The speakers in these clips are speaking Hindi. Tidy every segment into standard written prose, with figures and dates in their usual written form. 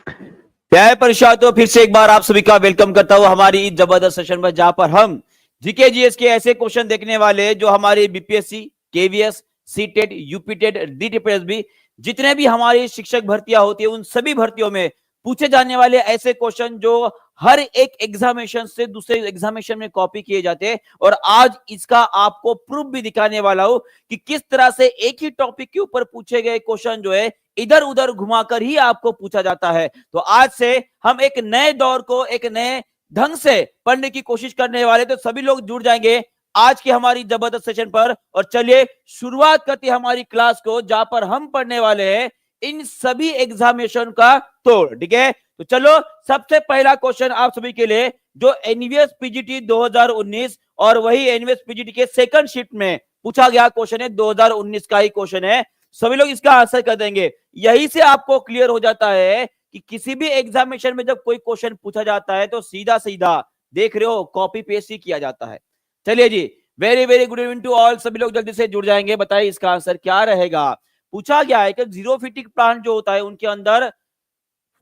प्यारे परीक्षार्थियों, फिर से एक बार आप सभी का वेलकम करता हूं हमारी इस जबरदस्त सेशन में, जहां पर हम जीके जीएस के ऐसे क्वेश्चन देखने वाले जो हमारी बीपीएससी, केवीएस, सीटेट, यूपीटेट, डीटीपीएसबी, जितने भी हमारी शिक्षक भर्तियां होती है उन सभी भर्तियों में पूछे जाने वाले ऐसे क्वेश्चन जो हर एक एग्जामिनेशन से दूसरे एग्जामिनेशन में कॉपी किए जाते हैं। और आज इसका आपको प्रूफ भी दिखाने वाला हूं कि किस तरह से एक ही टॉपिक के ऊपर पूछे गए क्वेश्चन जो है इधर उधर घुमाकर ही आपको पूछा जाता है। तो आज से हम एक नए दौर को एक नए ढंग से पढ़ने की कोशिश करने वाले, तो सभी लोग जुड़ जाएंगे आज की हमारी जबरदस्त सेशन पर। और चलिए शुरुआत करते हैं हमारी क्लास को, जहां पर हम पढ़ने वाले हैं इन सभी एग्जामिनेशन का तोड़। ठीक है, तो चलो सबसे पहला क्वेश्चन आप सभी के लिए जो एनवीएस पीजीटी 2019 और वही एनवीएस पीजीटी के सेकंड शिफ्ट में पूछा गया क्वेश्चन है, 2019 का ही क्वेश्चन है। सभी लोग इसका आंसर कर देंगे। यही से आपको क्लियर हो जाता है कि किसी भी एग्जामिनेशन में जब कोई क्वेश्चन पूछा जाता है तो सीधा सीधा देख रहे हो कॉपी पेस्ट ही किया जाता है। चलिए जी, very very good evening to all. सभी लोग जल्दी से जुड़ जाएंगे। बताइए इसका आंसर क्या रहेगा। पूछा गया है कि जीरोफिटिक प्लांट जो होता है उनके अंदर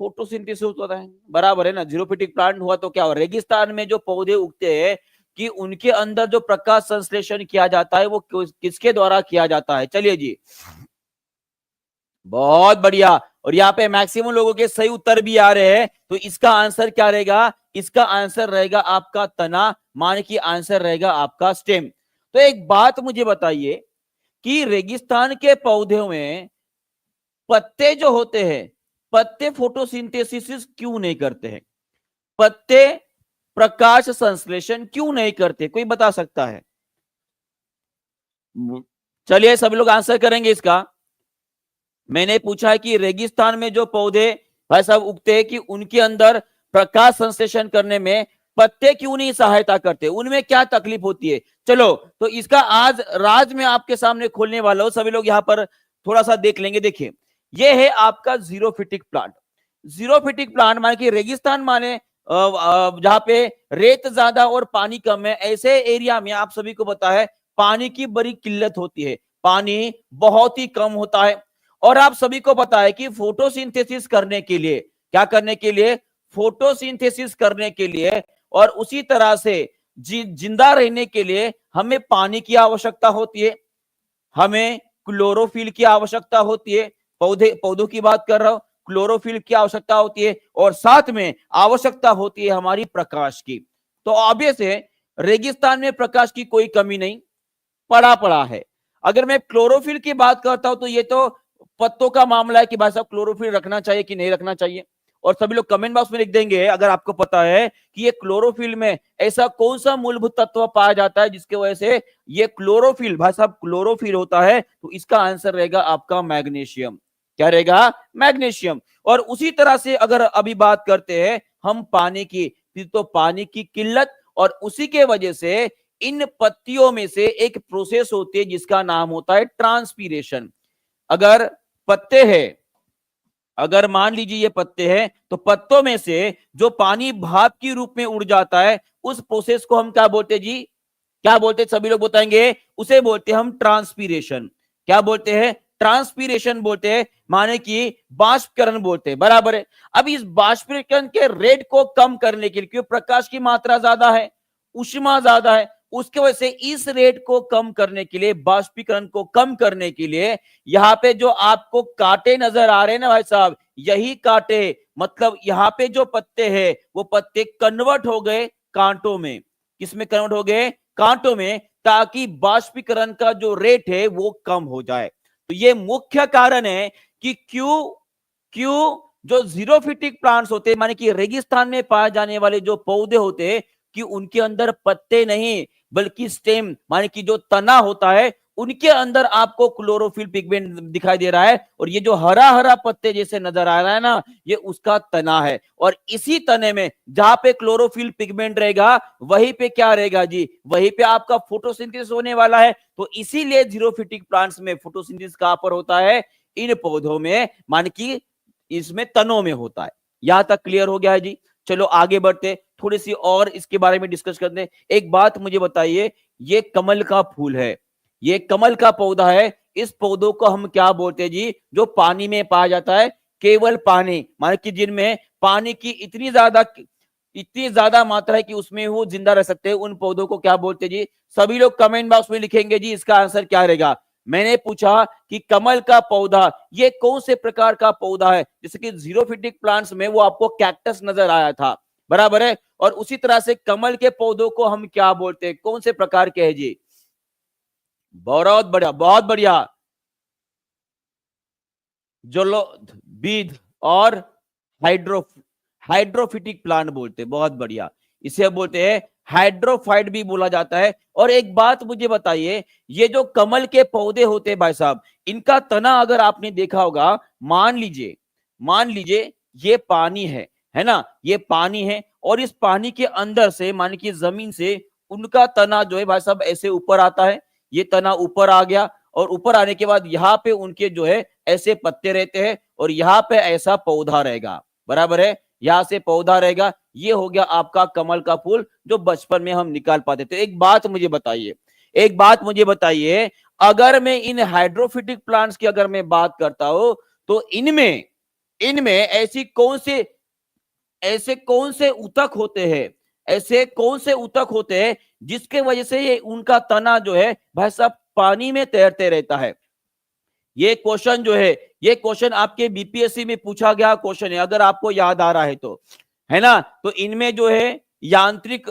फोटोसिंथेसिस होता है, बराबर है ना। जीरोफिटिक प्लांट हुआ तो क्या हो, रेगिस्तान में जो पौधे उगते हैं कि उनके अंदर जो प्रकाश संश्लेषण किया जाता है वो किसके द्वारा किया जाता है। चलिए जी, बहुत बढ़िया। और यहाँ पे मैक्सिमम लोगों के सही उत्तर भी आ रहे हैं। तो इसका आंसर क्या रहेगा, इसका आंसर रहेगा आपका तना, मान की आंसर रहेगा आपका स्टेम। तो एक बात मुझे बताइए कि रेगिस्तान के पौधों में पत्ते जो होते हैं, पत्ते फोटोसिंथेसिस क्यों नहीं करते हैं? पत्ते प्रकाश संश्लेषण क्यों नहीं करते? कोई बता सकता है? चलिए सभी लोग आंसर करेंगे इसका। मैंने पूछा है कि रेगिस्तान में जो पौधे भाई साहब उगते हैं कि उनके अंदर प्रकाश संश्लेषण करने में पत्ते क्यों नहीं सहायता करते, उनमें क्या तकलीफ होती है। चलो तो इसका आज राज में आपके सामने खोलने वाला हूं, सभी लोग यहां पर थोड़ा सा देख लेंगे। देखिए ये है आपका जीरोफिटिक प्लांट। जीरोफिटिक प्लांट माने कि रेगिस्तान माने जहां पे रेत ज्यादा और पानी कम है, ऐसे एरिया में आप सभी को पता है पानी की बड़ी किल्लत होती है, पानी बहुत ही कम होता है। और आप सभी को पता है कि फोटोसिंथेसिस करने के लिए, क्या करने के लिए, फोटोसिंथेसिस करने के लिए और उसी तरह से जिंदा रहने के लिए हमें पानी की आवश्यकता होती है, हमें क्लोरोफिल की आवश्यकता होती है। पौधों की बात कर रहा हूं, क्लोरोफिल की आवश्यकता होती है और साथ में आवश्यकता होती है हमारी प्रकाश की। तो ऑब्वियस है रेगिस्तान में प्रकाश की कोई कमी नहीं, पड़ा पड़ा है। अगर मैं क्लोरोफिल की बात करता हूं तो ये तो पत्तों का मामला है कि भाई साहब क्लोरोफिल रखना चाहिए कि नहीं रखना चाहिए। और सभी लोग कमेंट बॉक्स में लिख देंगे अगर आपको पता है कि ये क्लोरोफिल में ऐसा कौन सा मूलभूत तत्व पाया जाता है जिसकी वजह से ये क्लोरोफिल, भाई साहब क्लोरोफिल होता है। तो इसका आंसर रहेगा आपका मैग्नीशियम। क्या रहेगा? मैग्नीशियम। और उसी तरह से अगर अभी बात करते हैं हम पानी की, फिर तो पानी की किल्लत और उसी के वजह से इन पत्तियों में से एक प्रोसेस होती है जिसका नाम होता है ट्रांसपीरेशन। अगर पत्ते हैं, अगर मान लीजिए ये पत्ते हैं तो पत्तों में से जो पानी भाप की रूप में उड़ जाता है उस प्रोसेस को हम क्या बोलते हैं जी? क्या बोलते हैं? सभी लोग बताएंगे। उसे बोलते हैं हम ट्रांसपीरेशन। क्या बोलते हैं? ट्रांसपीरेशन बोलते हैं, माने कि बाष्पीकरण बोलते हैं, बराबर है। अब इस बाष्पीकरण के रेट को कम करने के लिए, क्योंकि प्रकाश की मात्रा ज्यादा है, उष्मा ज्यादा है, उसके वजह से इस रेट को कम करने के लिए, बाष्पीकरण को कम करने के लिए यहाँ पे जो आपको कांटे नजर आ रहे हैं ना भाई साहब, यही कांटे, मतलब यहाँ पे जो पत्ते हैं वो पत्ते कन्वर्ट हो गए कांटों में। किसमें कन्वर्ट हो गए? कांटों में, ताकि बाष्पीकरण का जो रेट है वो कम हो जाए। तो ये मुख्य कारण है कि क्यों क्यों जो जीरोफिटिक प्लांट्स होते हैं, माने कि रेगिस्तान में पाए जाने वाले जो पौधे होते हैं कि उनके अंदर पत्ते नहीं बल्कि स्टेम, माने कि जो तना होता है उनके अंदर आपको क्लोरोफिल पिगमेंट दिखाई दे रहा है। और ये जो हरा हरा पत्ते जैसे नजर आ रहा है ना, ये उसका तना है। और इसी तने में जहां पे क्लोरोफिल पिगमेंट रहेगा वहीं पे क्या रहेगा जी? वहीं पे आपका फोटोसिंथेसिस होने वाला है। तो इसीलिए जीरोफिटिक प्लांट्स में फोटोसिंथेसिस कहां पर होता है? इन पौधों में, मान की इसमें तनों में होता है। यहां तक क्लियर हो गया है जी। चलो आगे बढ़ते, थोड़ी सी और इसके बारे में डिस्कस करते हैं। एक बात मुझे बताइए, ये कमल का फूल है, ये कमल का पौधा है, इस पौधों को हम क्या बोलते हैं जी? जो पानी में पाया जाता है केवल पानी, माने कि जिनमें पानी की इतनी ज्यादा मात्रा है कि उसमें वो जिंदा रह सकते हैं, उन पौधों को क्या बोलते हैं जी? सभी लोग कमेंट बॉक्स में लिखेंगे जी इसका आंसर क्या रहेगा। मैंने पूछा कि कमल का पौधा ये कौन से प्रकार का पौधा है, जैसे कि जीरोफिटिक प्लांट्स में वो आपको कैक्टस नजर आया था, बराबर है। और उसी तरह से कमल के पौधों को हम क्या बोलते हैं, कौन से प्रकार के हैं जी? बहुत बढ़िया, बहुत बढ़िया। बीज और हाइड्रो हाइड्रोफिटिक प्लांट बोलते हैं, बहुत बढ़िया। इसे बोलते हैं हाइड्रोफाइट भी बोला जाता है। और एक बात मुझे बताइए, ये जो कमल के पौधे होते हैं भाई साहब, इनका तना अगर आपने देखा होगा, मान लीजिए ये पानी है ना, ये पानी है, और इस पानी के अंदर से मान की जमीन से उनका तना जो है भाई साहब ऐसे ऊपर आता है, ये तना ऊपर आ गया, और ऊपर आने के बाद यहाँ पे उनके जो है ऐसे पत्ते रहते हैं, और यहाँ पे ऐसा पौधा रहेगा, बराबर है, यहां से पौधा रहेगा। ये हो गया आपका कमल का फूल जो बचपन में हम निकाल पाते थे। एक बात मुझे बताइए, अगर मैं इन हाइड्रोफिटिक प्लांट्स की अगर मैं बात करता हूं, तो इनमें इनमें ऐसे कौन से ऊतक होते हैं, ऐसे कौन से ऊतक होते हैं जिसके वजह से ये उनका तना जो है भाई साहब पानी में तैरते रहता है? ये क्वेश्चन जो है, ये क्वेश्चन आपके बीपीएससी में पूछा गया क्वेश्चन है, अगर आपको याद आ रहा है तो, है ना। तो इनमें जो है यांत्रिक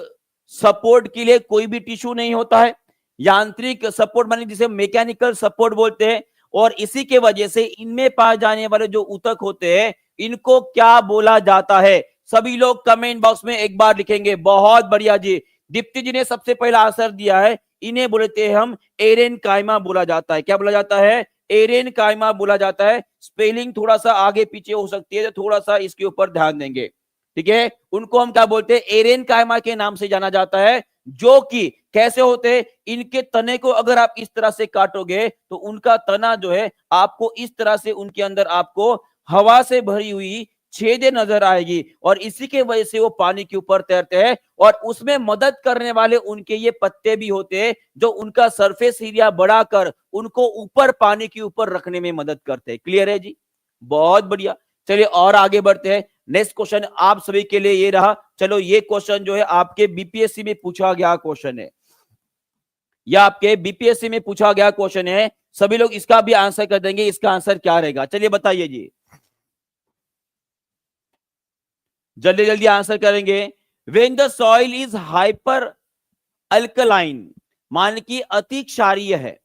सपोर्ट के लिए कोई भी टिश्यू नहीं होता है, यांत्रिक सपोर्ट माने जिसे मैकेनिकल सपोर्ट बोलते हैं। और इसी के वजह से इनमें पाए जाने वाले जो ऊतक होते हैं, इनको क्या बोला जाता है? सभी लोग कमेंट बॉक्स में एक बार लिखेंगे। बहुत बढ़िया जी, दीप्ति जी ने सबसे पहला आंसर दिया है, इन्हें बोलते हैं हम एरेन कायमा बोला जाता है। क्या बोला जाता है? एरेन कायमा बोला जाता है। स्पेलिंग थोड़ा सा आगे पीछे हो सकती है, तो थोड़ा सा इसके ऊपर ध्यान देंगे, ठीक है। उनको हम क्या बोलते हैं? एरेन कायमा के नाम से जाना जाता है। जो कि कैसे होते हैं, इनके तने को अगर आप इस तरह से काटोगे तो उनका तना जो है आपको इस तरह से उनके अंदर आपको हवा से भरी हुई छेदें नजर आएगी, और इसी के वजह से वो पानी के ऊपर तैरते हैं। और उसमें मदद करने वाले उनके ये पत्ते भी होते हैं जो उनका सरफेस एरिया बढ़ाकर उनको ऊपर पानी के ऊपर रखने में मदद करते हैं। क्लियर है जी? बहुत बढ़िया। चलिए और आगे बढ़ते हैं। नेक्स्ट क्वेश्चन आप सभी के लिए ये रहा। चलो ये क्वेश्चन जो है आपके बीपीएससी में पूछा गया क्वेश्चन है, यह आपके बीपीएससी में पूछा गया क्वेश्चन है। सभी लोग इसका भी आंसर कर देंगे। इसका आंसर क्या रहेगा? चलिए बताइए जी, जल्दी जल्दी आंसर करेंगे। When the soil is hyper alkaline, मान की अति क्षारीय है।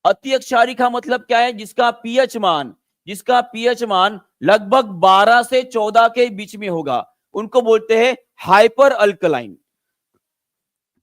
अति क्षारीय का मतलब क्या है? जिसका पीएच मान लगभग 12 से 14 के बीच में होगा, उनको बोलते हैं हाइपर अल्कलाइन।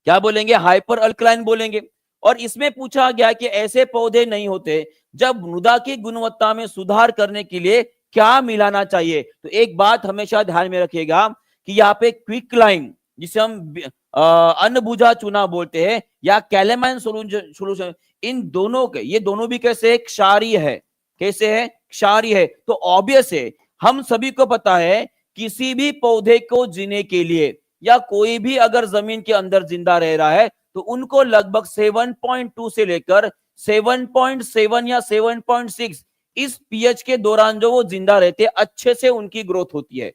क्या बोलेंगे? हाइपर अल्कलाइन बोलेंगे। और इसमें पूछा गया कि ऐसे पौधे नहीं होते, जब मृदा की गुणवत्ता में सुधार करने के लिए क्या मिलाना चाहिए? तो एक बात हमेशा ध्यान में रखिएगा कि यहाँ पे क्विकलाइन, जिसे हम अन्नभुजा चूना बोलते हैं, या कैलेमाइन सोल्यूशन, इन दोनों के, ये दोनों भी कैसे क्षारीय है? कैसे है? क्षारीय है। तो ऑब्वियस है, हम सभी को पता है, किसी भी पौधे को जीने के लिए या कोई भी अगर जमीन के अंदर जिंदा रह रहा है, तो उनको लगभग 7.2 से लेकर 7.7 या 7.6 इस पीएच के दौरान जो वो जिंदा रहते हैं, अच्छे से उनकी ग्रोथ होती है।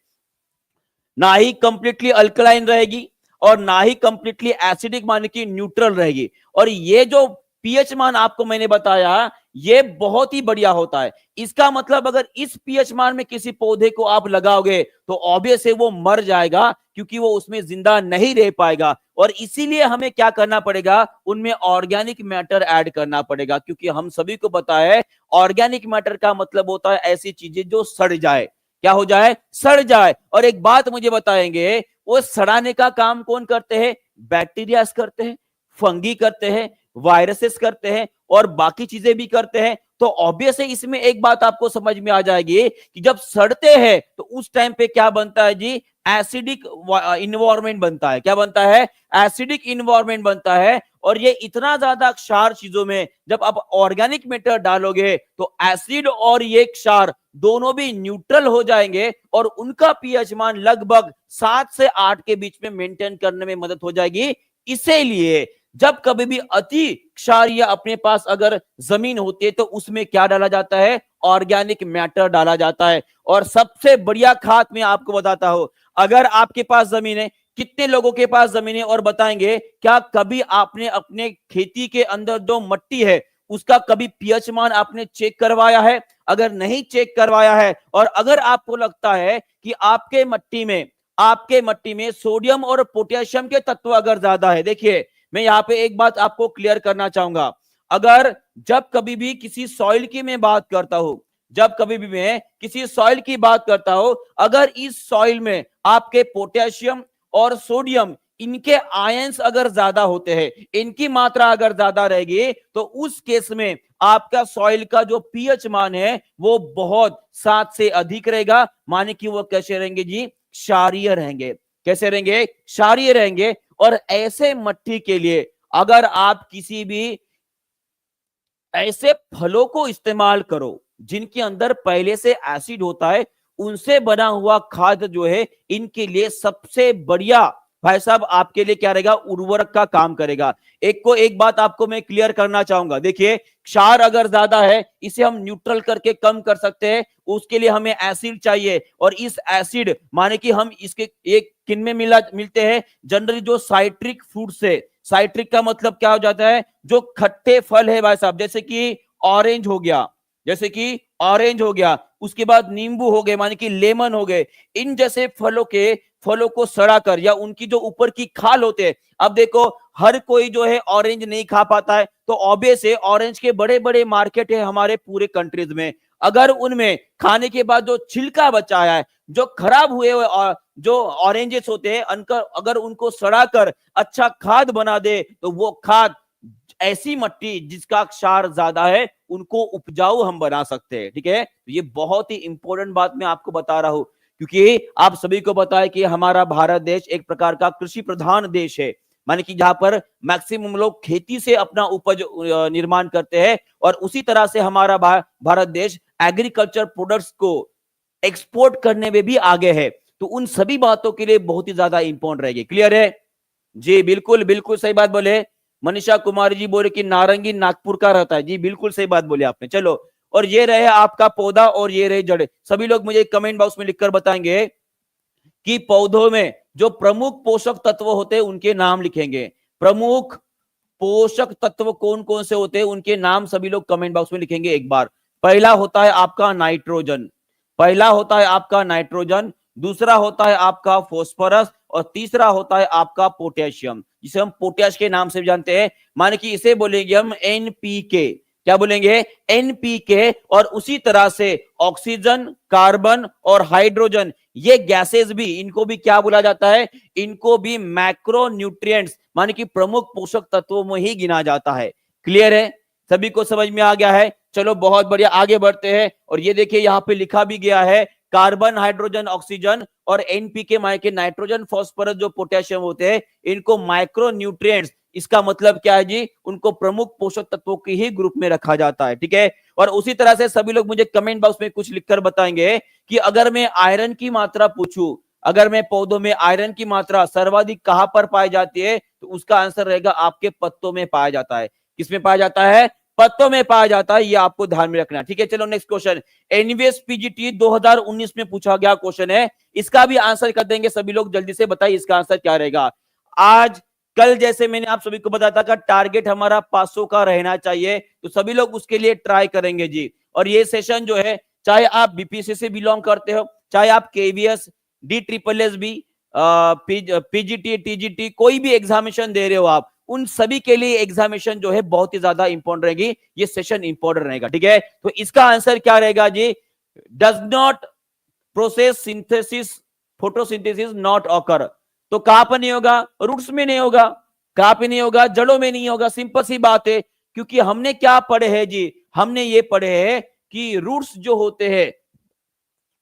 ना ही कंप्लीटली अल्कलाइन रहेगी और ना ही कंप्लीटली एसिडिक माने की न्यूट्रल रहेगी। और ये जो पीएच मान आपको मैंने बताया, ये बहुत ही बढ़िया होता है। इसका मतलब अगर इस पीएच मान में किसी पौधे को आप लगाओगे तो ऑब्वियस है वो मर जाएगा, क्योंकि वो उसमें जिंदा नहीं रह पाएगा। और इसीलिए हमें क्या करना पड़ेगा? उनमें ऑर्गेनिक मैटर ऐड करना पड़ेगा, क्योंकि हम सभी को पता है ऑर्गेनिक मैटर का मतलब होता है ऐसी चीजें जो सड़ जाए। क्या हो जाए? सड़ जाए। और एक बात मुझे बताएंगे, वो सड़ाने का काम कौन करते हैं? बैक्टीरिया करते हैं, फंगी करते हैं, वायरसेस करते हैं, और बाकी चीजें भी करते हैं। तो ऑब्वियस है इसमें एक बात आपको समझ में आ जाएगी कि जब सड़ते हैं तो उस टाइम पे क्या बनता है जी? एसिडिक इन्वायरमेंट बनता है। क्या बनता है? एसिडिक इन्वायरमेंट बनता है। और ये इतना ज्यादा क्षार चीजों में जब आप ऑर्गेनिक मैटर डालोगे तो एसिड और ये क्षार दोनों भी न्यूट्रल हो जाएंगे, और उनका पीएच मान लगभग 7 से 8 के बीच में मेंटेन करने में मदद हो जाएगी। इसीलिए जब कभी भी अति क्षारीय अपने पास अगर जमीन होती है तो उसमें क्या डाला जाता है, ऑर्गेनिक मैटर डाला जाता है। और सबसे बढ़िया खाद मैं आपको बताता हूं, अगर आपके पास जमीन है, कितने लोगों के पास जमीन है और बताएंगे क्या कभी आपने अपने खेती के अंदर जो मट्टी है उसका कभी पीएच मान आपने चेक करवाया है? अगर नहीं चेक करवाया है और अगर आपको लगता है कि आपके मट्टी में सोडियम और पोटेशियम के तत्व अगर ज्यादा है, देखिए मैं यहां पे एक बात आपको क्लियर करना चाहूंगा, अगर जब कभी भी किसी सॉइल की मैं बात करता हूं, जब कभी भी मैं किसी सॉइल की बात करता हूं, अगर इस सॉइल में आपके पोटेशियम और सोडियम इनके आयंस अगर ज्यादा होते हैं, इनकी मात्रा अगर ज्यादा रहेगी, तो उस केस में आपका सॉइल का जो पीएच मान है वो बहुत 7 से अधिक रहेगा, माने कि वो कैसे रहेंगे जी, क्षारीय रहेंगे। कैसे रहेंगे? क्षारीय रहेंगे। और ऐसे मट्टी के लिए अगर आप किसी भी ऐसे फलों को इस्तेमाल करो जिनके अंदर पहले से एसिड होता है, उनसे बना हुआ खाद जो है इनके लिए सबसे बढ़िया भाई साहब आपके लिए क्या रहेगा, उर्वरक का काम करेगा। एक बात आपको मैं क्लियर करना चाहूंगा, देखिए क्षार अगर ज्यादा है इसे हम न्यूट्रल करके कम कर सकते हैं, उसके लिए हमें एसिड चाहिए। और इस एसिड माने कि हम इसके एक किन में मिलते हैं, जनरली जो साइट्रिक फ्रूट से, साइट्रिक का मतलब क्या हो जाता है, जो खट्टे फल है भाई साहब, जैसे कि ऑरेंज हो गया, जैसे कि ऑरेंज हो गया, उसके बाद नींबू हो गए माने कि लेमन हो गए, इन जैसे फलों को सड़ा कर या उनकी जो ऊपर की खाल होते हैं, अब देखो हर कोई जो है ऑरेंज नहीं खा पाता है, तो ऑब्वियस है ऑरेंज के बड़े बड़े मार्केट है हमारे पूरे कंट्रीज में, अगर उनमें खाने के बाद जो छिलका बचा है, जो खराब हुए और जो ऑरेंजेस होते हैं, अगर उनको सड़ा कर अच्छा खाद बना दे, तो वो खाद ऐसी मट्टी जिसका क्षार ज्यादा है उनको उपजाऊ हम बना सकते हैं। ठीक है, ये बहुत ही इंपॉर्टेंट बात मैं आपको बता रहा हूं, क्योंकि आप सभी को पता है कि हमारा भारत देश एक प्रकार का कृषि प्रधान देश है, माने कि जहां पर मैक्सिमम लोग खेती से अपना उपज निर्माण करते हैं, और उसी तरह से हमारा भारत देश एग्रीकल्चर प्रोडक्ट्स को एक्सपोर्ट करने में भी आगे है। तो उन सभी बातों के लिए बहुत ही ज्यादा इंपॉर्टेंट रहेगी। क्लियर है जी? बिल्कुल बिल्कुल सही बात बोले मनीषा कुमारी जी, बोले कि नारंगी नागपुर का रहता है जी, बिल्कुल सही बात बोले आपने। चलो, और ये रहे आपका पौधा और ये रहे जड़े। सभी लोग मुझे कमेंट बॉक्स में लिखकर बताएंगे कि पौधों में जो प्रमुख पोषक तत्व होते हैं उनके नाम लिखेंगे। प्रमुख पोषक तत्व कौन कौन से होते हैं उनके नाम सभी लोग कमेंट बॉक्स में लिखेंगे एक बार। पहला होता है आपका नाइट्रोजन, पहला होता है आपका नाइट्रोजन, दूसरा होता है आपका फॉस्फोरस, और तीसरा होता है आपका पोटेशियम, जिसे हम पोटेश के नाम से भी जानते हैं, माने कि इसे बोलेंगे हम एनपीके। क्या बोलेंगे? एनपीके। और उसी तरह से ऑक्सीजन, कार्बन और हाइड्रोजन, ये गैसेस भी, इनको भी क्या बोला जाता है, इनको भी मैक्रो न्यूट्रिएंट्स माने कि प्रमुख पोषक तत्वों में ही गिना जाता है। क्लियर है? सभी को समझ में आ गया है? चलो बहुत बढ़िया, आगे बढ़ते हैं। और ये देखिए यहाँ पे लिखा भी गया है, कार्बन, हाइड्रोजन, ऑक्सीजन और एनपीके माने कि नाइट्रोजन, फॉस्फोरस, जो पोटेशियम होते हैं, इनको माइक्रो न्यूट्रिएंट्स, इसका मतलब क्या है जी, उनको प्रमुख पोषक तत्वों के ही ग्रुप में रखा जाता है। ठीक है, और उसी तरह से सभी लोग मुझे कमेंट बॉक्स में कुछ लिखकर बताएंगे कि अगर मैं आयरन की मात्रा पूछूं, अगर मैं पौधों में आयरन की मात्रा सर्वाधिक कहां पर पाई जाती है, तो उसका आंसर रहेगा आपके पत्तों में पाया जाता है। किसमें पाया जाता है? पत्तों में पाया जाता है, ये आपको ध्यान में रखना है। ठीक है, चलो नेक्स्ट क्वेश्चन, एनवीएस पीजीटी 2019 में पूछा गया क्वेश्चन है, इसका भी आंसर कर देंगे सभी लोग, जल्दी से बताइए इसका आंसर क्या रहेगा। आज कल जैसे मैंने आप सभी को बताया था टारगेट हमारा 500 का रहना चाहिए, तो सभी लोग उसके लिए ट्राई करेंगे जी। और ये सेशन जो है, चाहे आप बीपीएससी से बिलोंग करते हो, चाहे आप KVS, D triple S B, PGT, TGT, कोई भी एग्जामिनेशन दे रहे हो आप, उन सभी के लिए एग्जामिनेशन जो है बहुत ही ज्यादा इंपॉर्टेंट रहेगी, ये सेशन इंपॉर्टेंट रहेगा। ठीक है, तो इसका आंसर क्या रहेगा जी, does not process synthesis photosynthesis not occur. तो कहां पर नहीं होगा? रूट्स में नहीं होगा। कहां पे नहीं होगा? जड़ों में नहीं होगा। सिंपल सी बात है, क्योंकि हमने क्या पढ़े हैं जी, हमने ये पढ़े हैं कि रूट्स जो होते हैं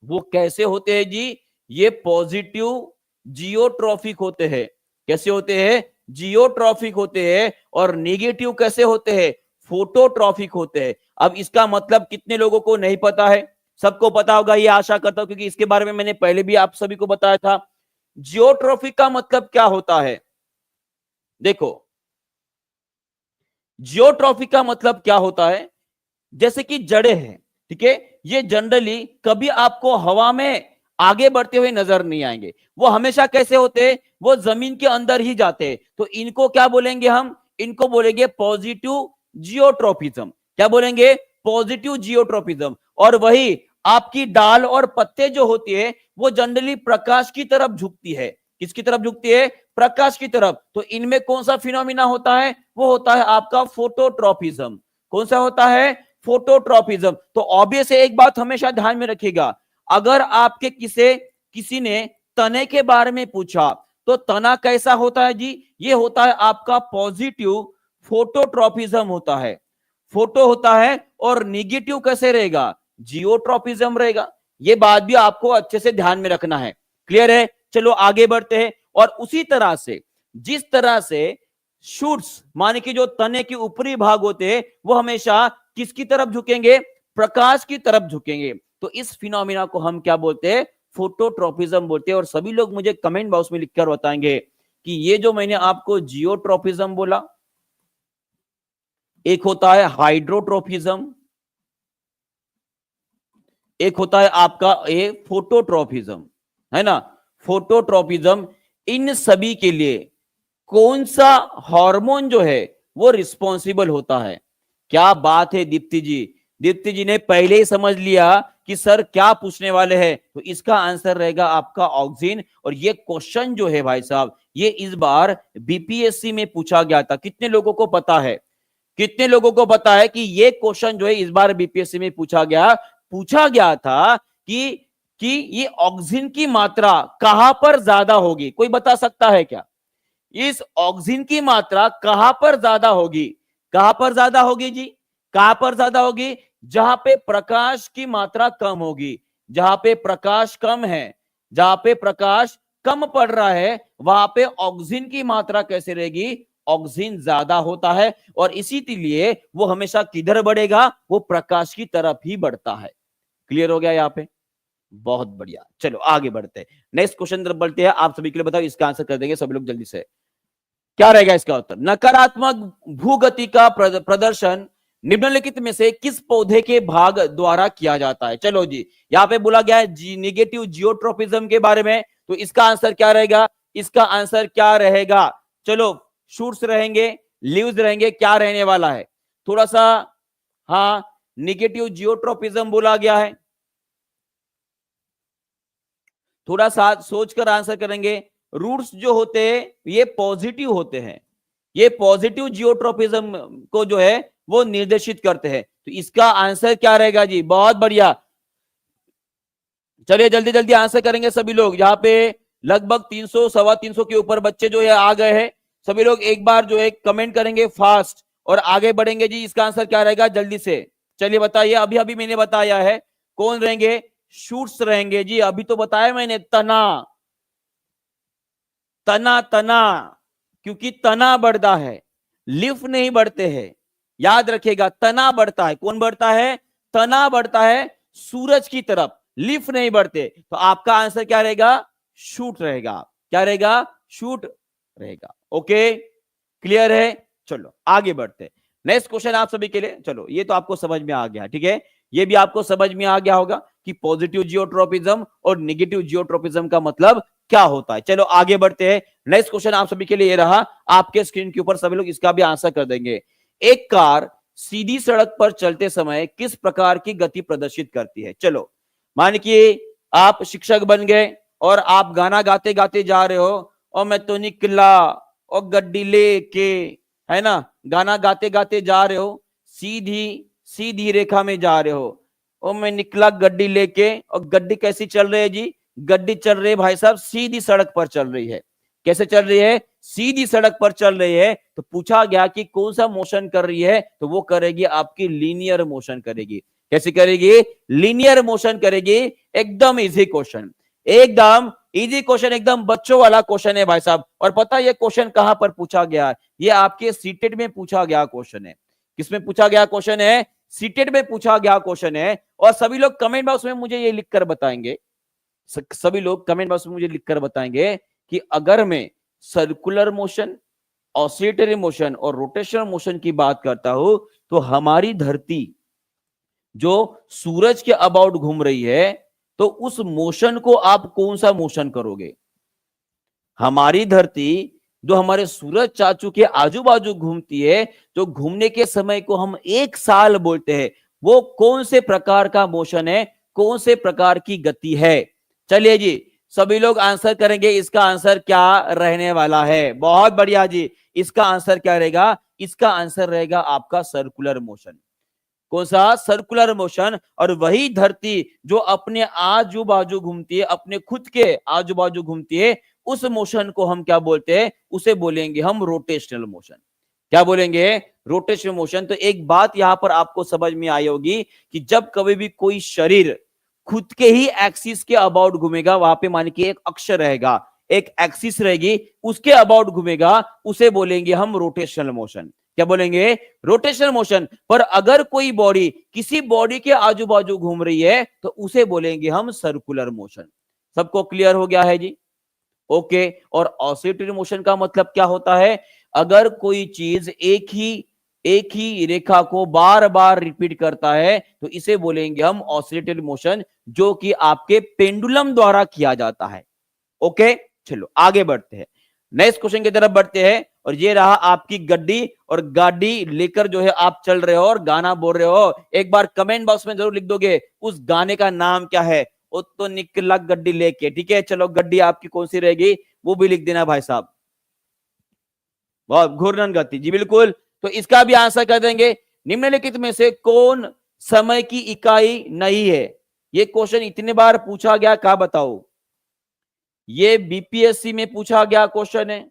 वो कैसे होते हैं जी, ये पॉजिटिव जियोट्रॉफिक होते हैं। कैसे होते हैं? जियोट्रॉफिक होते हैं। और नेगेटिव कैसे होते हैं? फोटोट्रॉफिक होते हैं। अब इसका मतलब कितने लोगों को नहीं पता है? सबको पता होगा ये आशा करता हूं, क्योंकि इसके बारे में मैंने पहले भी आप सभी को बताया था। जियोट्रॉफिक का मतलब क्या होता है? देखो, जियोट्रॉफिक का मतलब क्या होता है? जैसे कि जड़ें हैं, ठीक है, ये जनरली कभी आपको हवा में आगे बढ़ते हुए नजर नहीं आएंगे। वो हमेशा कैसे होते हैं? वो जमीन के अंदर ही जाते हैं। तो इनको क्या बोलेंगे हम? इनको बोलेंगे पॉजिटिव जियोट्रोपिज्म। क्या बोलेंगे? Positive geotropism. और वही आपकी डाल और पत्ते जो होती है वो जनरली प्रकाश की तरफ झुकती है। किसकी तरफ झुकती है? प्रकाश की तरफ। तो इनमें कौन सा फिनोमिना होता है? वो होता है आपका फोटोट्रोपिज्म। कौन सा होता है? फोटोट्रोपिज्म। तो ऑब्वियस है, एक बात हमेशा ध्यान में रखिएगा, अगर आपके किसी ने तने के बारे में पूछा तो तना कैसा होता है जी? ये होता है आपका पॉजिटिव फोटोट्रोपिज्म होता है, फोटो होता है। और निगेटिव कैसे रहेगा? जियोट्रोपिज्म रहेगा। ये बात भी आपको अच्छे से ध्यान में रखना है। क्लियर है? चलो आगे बढ़ते हैं। और उसी तरह से जिस तरह से शूट्स माने कि जो तने के ऊपरी भाग होते हैं वो हमेशा किसकी तरफ झुकेंगे? प्रकाश की तरफ झुकेंगे। तो इस फिनोमिना को हम क्या बोलते हैं? फोटोट्रोपिज्म बोलते हैं। और सभी लोग मुझे कमेंट बॉक्स में लिखकर बताएंगे कि ये जो मैंने आपको जियोट्रोपिज्म बोला, एक होता है हाइड्रोट्रोपिज्म, एक होता है आपका ये फोटोट्रोपिज्म, है ना? फोटोट्रोपिज्म, इन सभी के लिए कौन सा हार्मोन जो है वो रिस्पॉन्सिबल होता है? क्या बात है दीप्ति जी! दीप्ति जी ने पहले ही समझ लिया कि सर क्या पूछने वाले हैं। तो इसका आंसर रहेगा आपका ऑक्सिन। और ये क्वेश्चन जो है भाई साहब, ये इस बार बीपीएससी में पूछा गया था। कितने लोगों को पता है? कितने लोगों को पता है कि ये क्वेश्चन जो है इस बार बीपीएससी में पूछा गया था कि ये ऑक्सिन की मात्रा कहां पर ज्यादा होगी? कोई बता सकता है क्या? इस ऑक्सिन की मात्रा कहां पर ज्यादा होगी? कहां पर ज्यादा होगी जी? कहां पर ज्यादा होगी? जहां पे प्रकाश की मात्रा कम होगी। जहां पे प्रकाश कम है, जहां पे प्रकाश कम पड़ रहा है, वहां पे ऑक्सिन की मात्रा कैसे रहेगी? ऑक्सिन ज्यादा होता है। और इसीलिए वो हमेशा किधर बढ़ेगा? वो प्रकाश की तरफ ही बढ़ता है। क्लियर हो गया यहाँ पे? बहुत बढ़िया। चलो आगे बढ़ते हैं, नेक्स्ट क्वेश्चन तरफ बढ़ते हैं। आप सभी के लिए बताओ, इसका आंसर कर देंगे सभी लोग जल्दी से। क्या रहेगा इसका उत्तर? नकारात्मक भूगति का प्रदर्शन निम्नलिखित में से किस पौधे के भाग द्वारा किया जाता है? चलो जी, यहां पे बोला गया है निगेटिव जियोट्रोपिज्म के बारे में। तो इसका आंसर क्या रहेगा? इसका आंसर क्या रहेगा? चलो, शूट्स रहेंगे, लीव्स रहेंगे, क्या रहने वाला है? थोड़ा सा, हाँ, निगेटिव जियोट्रोपिज्म बोला गया है। थोड़ा सा सोचकर आंसर करेंगे। रूट्स जो होते हैं ये पॉजिटिव होते हैं, ये पॉजिटिव जियोट्रोपिज्म को जो है वो निर्देशित करते हैं। तो इसका आंसर क्या रहेगा जी? बहुत बढ़िया। चलिए जल्दी जल्दी आंसर करेंगे सभी लोग। यहाँ पे लगभग 300 सवा 300 के ऊपर बच्चे जो है आ गए हैं। सभी लोग एक बार जो है कमेंट करेंगे फास्ट और आगे बढ़ेंगे जी। इसका आंसर क्या रहेगा? जल्दी से चलिए बताइए। अभी अभी मैंने बताया है। कौन रहेंगे? शूट्स रहेंगे जी। अभी तो बताया मैंने, तना, तना, तना, क्योंकि तना बढ़ता है, लिफ नहीं बढ़ते हैं। याद रखिएगा, तना बढ़ता है। कौन बढ़ता है? तना बढ़ता है सूरज की तरफ, लिफ नहीं बढ़ते। तो आपका आंसर क्या रहेगा? शूट रहेगा। क्या रहेगा? शूट रहेगा। ओके, क्लियर है? चलो आगे बढ़ते। नेक्स्ट क्वेश्चन आप सभी के लिए। चलो, ये तो आपको समझ में आ गया, ठीक है? ये भी आपको समझ में आ गया होगा कि पॉजिटिव जियोट्रोपिज्म और नेगेटिव जियोट्रोपिज्म का मतलब क्या होता है। चलो आगे बढ़ते हैं। नेक्स्ट क्वेश्चन आप सभी के लिए ये रहा आपके स्क्रीन के ऊपर। सभी लोग इसका भी आंसर कर देंगे। एक कार सीधी सड़क पर चलते समय किस प्रकार की गति प्रदर्शित करती है? चलो, मान कि आप शिक्षक बन गए और आप गाना गाते गाते जा रहे हो, और मैं तो निकला और गड्डी लेके, है ना, गाना गाते गाते जा रहे हो, सीधी सीधी रेखा में जा रहे हो, और मैं निकला गड्डी लेके। और गड्डी कैसी चल रही है जी? गड्डी चल रही है भाई साहब सीधी सड़क पर चल रही है। कैसे चल रही है? सीधी सड़क पर चल रही है। तो पूछा गया कि कौन सा मोशन कर रही है? तो वो करेगी आपकी लीनियर मोशन करेगी। कैसे करेगी? लीनियर मोशन करेगी। एकदम इजी क्वेश्चन, एकदम इजी क्वेश्चन, एकदम बच्चों वाला क्वेश्चन है भाई साहब। और पता है ये क्वेश्चन कहां पर पूछा गया है? ये आपके सीटेट में पूछा गया क्वेश्चन है। किसमें पूछा गया क्वेश्चन है? सीटेट में पूछा गया क्वेश्चन है। और सभी लोग कमेंट बॉक्स में मुझे ये लिखकर बताएंगे, सभी लोग कमेंट बॉक्स में मुझे लिखकर बताएंगे कि अगर मैं सर्कुलर मोशन ऑसिलेटरी मोशन और रोटेशनल मोशन की बात करता हूं, तो हमारी धरती जो सूरज के अबाउट घूम रही है, तो उस मोशन को आप कौन सा मोशन करोगे? हमारी धरती जो हमारे सूरज चाचू के आजू बाजू घूमती है, जो घूमने के समय को हम एक साल बोलते हैं, वो कौन से प्रकार का मोशन है, कौन से प्रकार की गति है? चलिए जी, सभी लोग आंसर करेंगे। इसका आंसर क्या रहने वाला है? बहुत बढ़िया जी, इसका आंसर क्या रहेगा? इसका आंसर रहेगा आपका सर्कुलर मोशन। कौन सा? Circular motion. और वही धरती जो अपने आजू बाजू घूमती है, अपने खुद के आजू बाजू घूमती है, उस मोशन को हम क्या बोलते हैं? उसे बोलेंगे हम रोटेशनल मोशन। क्या बोलेंगे? Rotational motion. तो एक बात यहां पर आपको समझ में आई होगी कि जब कभी भी कोई शरीर खुद के ही एक्सिस के अबाउट घूमेगा, वहां पे मान के एक अक्ष रहेगा, एक एक्सिस रहेगी, उसके अबाउट घूमेगा, उसे बोलेंगे हम रोटेशनल मोशन। क्या बोलेंगे? Rotational motion. पर अगर कोई बॉडी किसी बॉडी के आजू बाजू घूम रही है, तो उसे बोलेंगे हम सर्कुलर मोशन। सबको क्लियर हो गया है जी? ओके। और ऑसिलेटरी मोशन का मतलब क्या होता है? अगर कोई चीज एक ही रेखा को बार बार रिपीट करता है, तो इसे बोलेंगे हम ऑसिलेटरी मोशन, जो कि आपके पेंडुलम द्वारा किया जाता है। ओके, चलो आगे बढ़ते हैं, नेक्स्ट क्वेश्चन की तरफ बढ़ते हैं। और ये रहा आपकी गड्डी, और गाड़ी लेकर जो है आप चल रहे हो और गाना बोल रहे हो। एक बार कमेंट बॉक्स में जरूर लिख दोगे उस गाने का नाम क्या है। वो तो निकला गड्डी लेके, ठीक है। चलो गड्डी आपकी कौन सी रहेगी वो भी लिख देना भाई साहब। बहुत घूर्णन गति, जी बिल्कुल। तो इसका भी आंसर कर देंगे। निम्नलिखित में से कौन समय की इकाई नहीं है? ये क्वेश्चन इतने बार पूछा गया, क्या बताओ? ये बीपीएससी में पूछा गया क्वेश्चन है,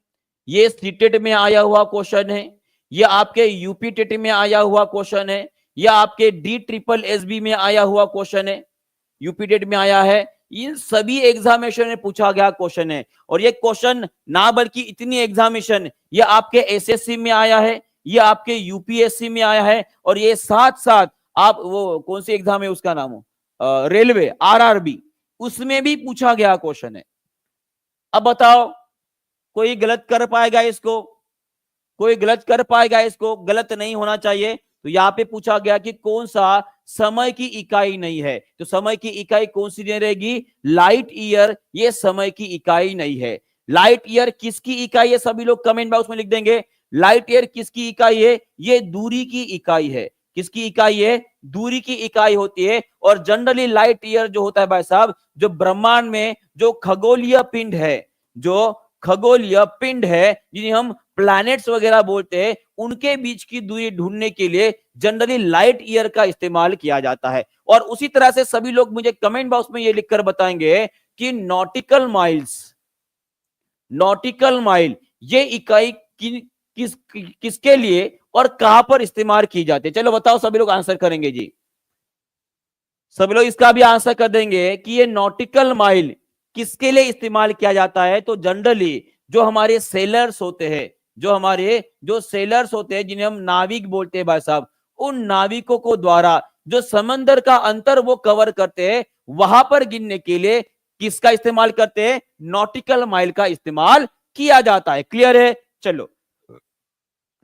ये सीटेट में आया हुआ क्वेश्चन है, ये आपके यूपी टेट में आया हुआ क्वेश्चन है, या आपके DSSB में आया हुआ क्वेश्चन है, यूपी टेट में आया है। इन सभी एग्जामिनेशन में पूछा गया क्वेश्चन है। और ये क्वेश्चन ना बल्कि इतनी एग्जामिनेशन, ये आपके एसएससी में आया है, ये आपके यूपीएससी में आया है, और ये साथ साथ आप वो कौन सी एग्जाम है उसका नाम हो, रेलवे RRB, उसमें भी पूछा गया क्वेश्चन है। अब बताओ, कोई गलत कर पाएगा इसको? कोई गलत कर पाएगा इसको? गलत नहीं होना चाहिए। तो यहां पे पूछा गया कि कौन सा समय की इकाई नहीं है, तो समय की इकाई कौन सी नहीं रहेगी? लाइट ईयर, ये समय की इकाई नहीं है। लाइट ईयर किसकी इकाई है? सभी लोग कमेंट बॉक्स में लिख देंगे। लाइट ईयर किसकी इकाई है? ये दूरी की इकाई है। किसकी इकाई है? दूरी की इकाई होती है। और जनरली लाइट ईयर जो होता है भाई साहब, जो ब्रह्मांड में जो खगोलीय पिंड है, जो खगोलीय पिंड है, जिन्हें हम प्लैनेट्स वगैरह बोलते हैं, उनके बीच की दूरी ढूंढने के लिए जनरली लाइट ईयर का इस्तेमाल किया जाता है। और उसी तरह से सभी लोग मुझे कमेंट बॉक्स में ये लिखकर बताएंगे कि नॉटिकल माइल ये इकाई किसके लिए और कहां पर इस्तेमाल की जाती है? चलो बताओ, सभी लोग आंसर करेंगे जी। सभी लोग इसका भी आंसर कर देंगे कि ये नॉटिकल माइल किसके लिए इस्तेमाल किया जाता है। तो जनरली जो हमारे सेलर्स होते हैं, जो सेलर्स होते हैं, जिन्हें हम नाविक बोलते हैं भाई साहब, उन नाविकों को द्वारा जो समंदर का अंतर वो कवर करते हैं, वहां पर गिनने के लिए किसका इस्तेमाल करते हैं? नॉटिकल माइल का इस्तेमाल किया जाता है। क्लियर है? चलो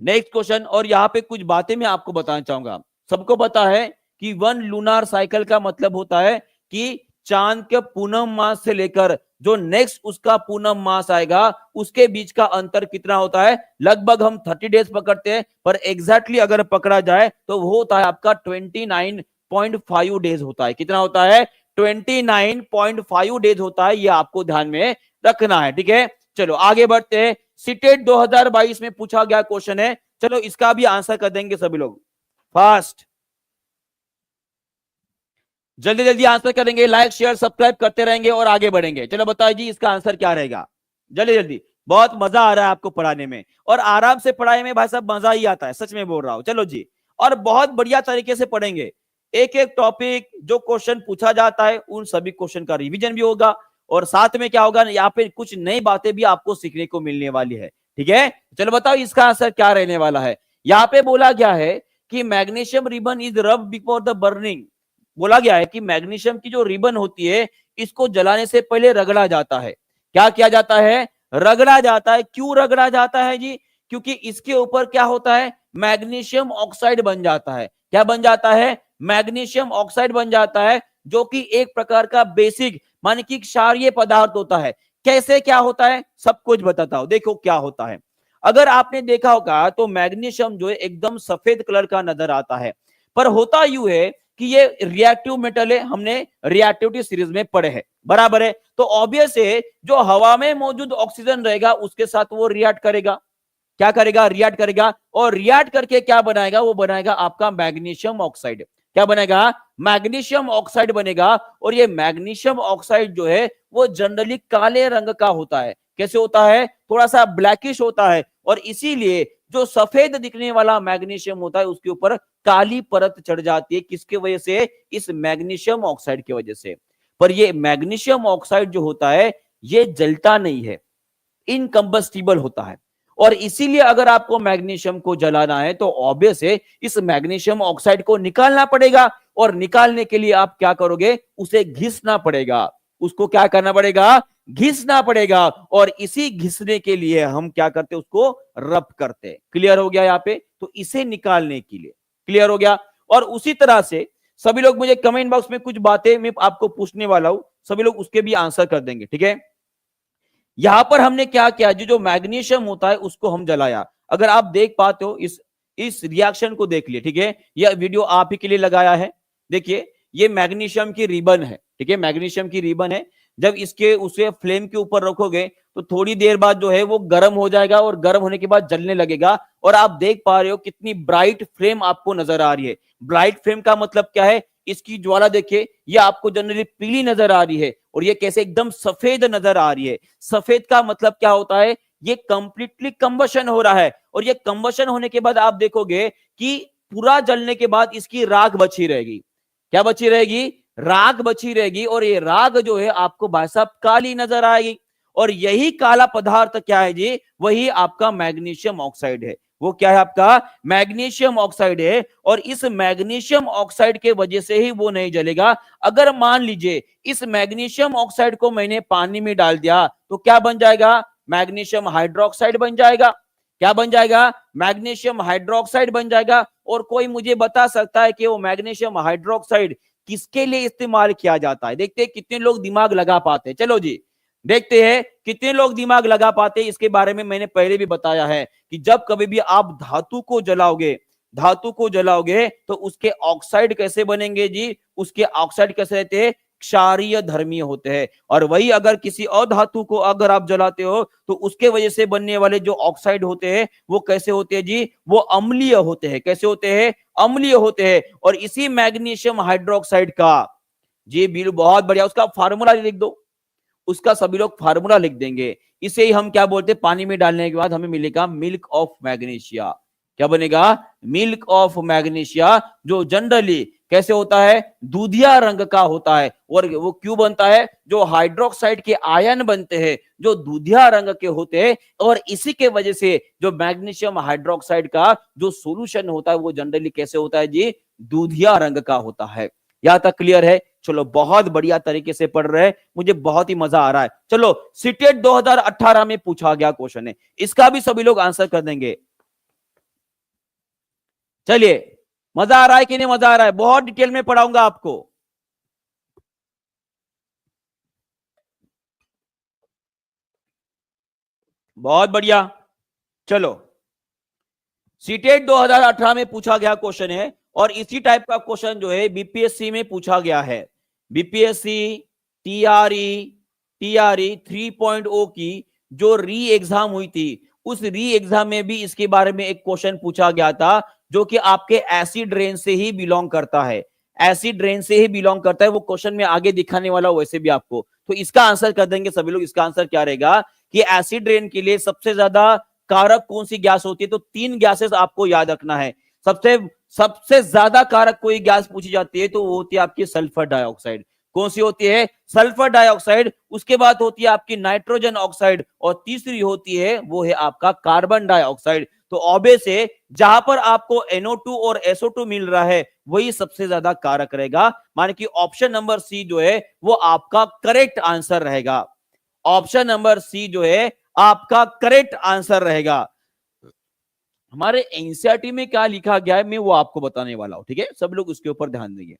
नेक्स्ट क्वेश्चन। और यहां पे कुछ बातें मैं आपको बताना चाहूंगा। सबको पता है कि 1 लूनार साइकिल का मतलब होता है कि चांद के पूनम मास से लेकर जो नेक्स्ट उसका पूनम मास आएगा, उसके बीच का अंतर कितना होता है? लगभग हम 30 डेज पकड़ते हैं, पर एग्जैक्टली अगर पकड़ा जाए तो वो होता है आपका 29.5 डेज होता है। कितना होता है? 29.5 डेज होता है। ये आपको ध्यान में रखना है, ठीक है। चलो आगे बढ़ते हैं। सीटेट 2022 में पूछा गया क्वेश्चन है। चलो इसका भी आंसर कर देंगे सभी लोग फास्ट, जल्दी जल्दी आंसर करेंगे। लाइक शेयर सब्सक्राइब करते रहेंगे और आगे बढ़ेंगे। चलो बताओ जी, इसका आंसर क्या रहेगा? जल्दी जल्दी। बहुत मजा आ रहा है आपको पढ़ाने में, और आराम से पढ़ाई में भाई साहब मजा ही आता है, सच में बोल रहा हूं। चलो जी, और बहुत बढ़िया तरीके से पढ़ेंगे। एक एक टॉपिक जो क्वेश्चन पूछा जाता है, उन सभी क्वेश्चन का रिवीजन भी होगा, और साथ में क्या होगा, यहाँ पे कुछ नई बातें भी आपको सीखने को मिलने वाली है, ठीक है। चलो बताओ इसका आंसर क्या रहने वाला है। यहाँ पे बोला गया है कि मैग्नीशियम रिबन इज रब बिफोर द बर्निंग। बोला गया है कि मैग्नीशियम की जो रिबन होती है, इसको जलाने से पहले रगड़ा जाता है। क्या किया जाता है? रगड़ा जाता है। क्यों रगड़ा जाता है जी? क्योंकि इसके ऊपर क्या होता है, मैग्नीशियम ऑक्साइड बन जाता है। क्या बन जाता है, मैग्नीशियम ऑक्साइड बन जाता है, जो कि एक प्रकार का बेसिक माने कि क्षारीय पदार्थ होता है। कैसे क्या होता है, सब कुछ बताता हूं। देखो क्या होता है, अगर आपने देखा होगा तो मैग्नीशियम जो है एकदम सफेद कलर का नजर आता है, पर होता यूं है कि ये रिएक्टिव मेटल है, हमने रिएक्टिविटी सीरीज में पढ़े हैं, बराबर है। तो ऑब्वियस है जो हवा में मौजूद ऑक्सीजन रहेगा उसके साथ वो रिएक्ट करेगा। क्या करेगा, रिएक्ट करेगा, और रिएक्ट करके क्या बनाएगा, वो बनाएगा आपका मैग्नीशियम ऑक्साइड। क्या बनेगा, मैग्नीशियम ऑक्साइड बनेगा। और ये मैग्नीशियम ऑक्साइड जो है वो जनरली काले रंग का होता है। कैसे होता है, थोड़ा सा ब्लैकिश होता है, और इसीलिए जो सफेद दिखने वाला मैग्नीशियम होता है उसके ऊपर काली परत चढ़ जाती है। किसके वजह से, इस मैग्नीशियम ऑक्साइड की वजह से। पर ये मैग्नीशियम ऑक्साइड जो होता है ये जलता नहीं है, इनकम्बस्टिबल होता है। और इसीलिए अगर आपको मैग्नीशियम को जलाना है तो ऑब्वियस है इस मैग्नीशियम ऑक्साइड को निकालना पड़ेगा, और निकालने के लिए आप क्या करोगे, उसे घिसना पड़ेगा। उसको क्या करना पड़ेगा, घिसना पड़ेगा। और इसी घिसने के लिए हम क्या करते, उसको रब करते। क्लियर हो गया यहाँ पे, तो इसे निकालने के लिए, क्लियर हो गया। और उसी तरह से सभी लोग मुझे कमेंट बॉक्स में कुछ बातें मैं आपको पूछने वाला हूं, सभी लोग उसके भी आंसर कर देंगे, ठीक है। यहां पर हमने क्या किया, जो मैग्नीशियम होता है उसको हम जलाया। अगर आप देख पाते हो इस रिएक्शन को देख लिए, ठीक है। यह वीडियो आप ही के लिए लगाया है। देखिए ये मैग्नीशियम की रिबन है, ठीक है, मैग्नीशियम की रिबन है। जब इसके उसे फ्लेम के ऊपर रखोगे तो थोड़ी देर बाद जो है वो गर्म हो जाएगा, और गर्म होने के बाद जलने लगेगा। और आप देख पा रहे हो कितनी ब्राइट फ्लेम आपको नजर आ रही है। ब्राइट फ्लेम का मतलब क्या है, इसकी ज्वाला देखिए, ये आपको जनरली पीली नजर आ रही है, और ये कैसे एकदम सफेद नजर आ रही है। सफेद का मतलब क्या होता है, ये कंप्लीटली कंबशन हो रहा है। और ये कंबशन होने के बाद आप देखोगे कि पूरा जलने के बाद इसकी राख बची रहेगी। क्या बची रहेगी, राख बची रहेगी। और ये राख जो है आपको भाई साहब काली नजर आएगी। और यही काला पदार्थ क्या है जी, वही आपका मैग्नीशियम ऑक्साइड है। वो क्या है, आपका मैग्नीशियम ऑक्साइड है। और इस मैग्नीशियम ऑक्साइड के वजह से ही वो नहीं जलेगा। अगर मान लीजिए इस मैग्नीशियम ऑक्साइड को मैंने पानी में डाल दिया तो क्या बन जाएगा, मैग्नीशियम हाइड्रोक्साइड बन जाएगा। क्या बन जाएगा, मैग्नीशियम हाइड्रोक्साइड बन जाएगा। और कोई मुझे बता सकता है कि वो मैग्नीशियम हाइड्रोक्साइड किसके लिए इस्तेमाल किया जाता है। देखते हैं कितने लोग दिमाग लगा पाते हैं। चलो जी देखते हैं कितने लोग दिमाग लगा पाते हैं। इसके बारे में मैंने पहले भी बताया है कि जब कभी भी आप धातु को जलाओगे तो उसके ऑक्साइड कैसे बनेंगे जी, उसके ऑक्साइड कैसे रहते हैं, क्षारीय धर्मीय होते हैं। और वही अगर किसी और धातु को अगर आप जलाते हो तो उसके वजह से बनने वाले जो ऑक्साइड होते हैं वो कैसे होते हैं जी, वो अम्लीय होते हैं। कैसे होते हैं, अम्लीय होते हैं। और इसी मैग्नीशियम हाइड्रोक्साइड का जी बिल बहुत बढ़िया, उसका फार्मूला लिख दो, उसका सभी लोग फार्मूला लिख देंगे। इसे ही हम क्या बोलते हैं, पानी में डालने के बाद हमें मिलेगा मिल्क ऑफ मैग्नीशिया। क्या बनेगा, मिल्क ऑफ मैग्नीशिया, जो जनरली कैसे होता है, दूधिया रंग का होता है। और वो क्यों बनता है, जो हाइड्रोक्साइड के आयन बनते हैं जो दूधिया रंग के होते हैं। और इसी के वजह से जो मैग्नीशियम हाइड्रोक्साइड का जो सोल्यूशन होता है वो जनरली कैसे होता है जी, दूधिया रंग का होता है। यहां तक क्लियर है, चलो बहुत बढ़िया तरीके से पढ़ रहे हैं, मुझे बहुत ही मजा आ रहा है। चलो सीटेट 2018 में पूछा गया क्वेश्चन है, इसका भी सभी लोग आंसर कर देंगे। चलिए मजा आ रहा है कि नहीं, मजा आ रहा है, बहुत डिटेल में पढ़ाऊंगा आपको। बहुत बढ़िया। चलो सीटेट 2018 में पूछा गया क्वेश्चन है, और इसी टाइप का क्वेश्चन जो है बीपीएससी में पूछा गया है। बीपीएससी टीआरई 3.0 की जो री एग्जाम हुई थी, उस री एग्जाम में भी इसके बारे में एक क्वेश्चन पूछा गया था, जो कि आपके एसिड रेन से ही बिलोंग करता है। एसिड रेन से ही बिलोंग करता है, वो क्वेश्चन में आगे दिखाने वाला वैसे भी आपको। तो इसका आंसर कर देंगे सभी लोग। इसका आंसर क्या रहेगा कि एसिड रेन के लिए सबसे ज्यादा कारक कौन सी गैस होती है, तो 3 गैसेस आपको याद रखना है। सबसे ज्यादा कारक कोई गैस पूछी जाती है तो वो होती है आपकी सल्फर डाइऑक्साइड। कौन सी होती है, सल्फर डाइऑक्साइड। उसके बाद होती है आपकी नाइट्रोजन ऑक्साइड, और तीसरी होती है वो है आपका कार्बन डाइऑक्साइड। तो ऑब्वियस है जहां पर आपको NO2 और SO2 मिल रहा है वही सबसे ज्यादा कारक रहेगा। माने कि ऑप्शन नंबर सी जो है वो आपका करेक्ट आंसर रहेगा। ऑप्शन नंबर सी जो है आपका करेक्ट आंसर रहेगा। हमारे एनसीईआरटी में क्या लिखा गया है मैं वो आपको बताने वाला हूं, ठीक है। सब लोग उसके ऊपर ध्यान देंगे।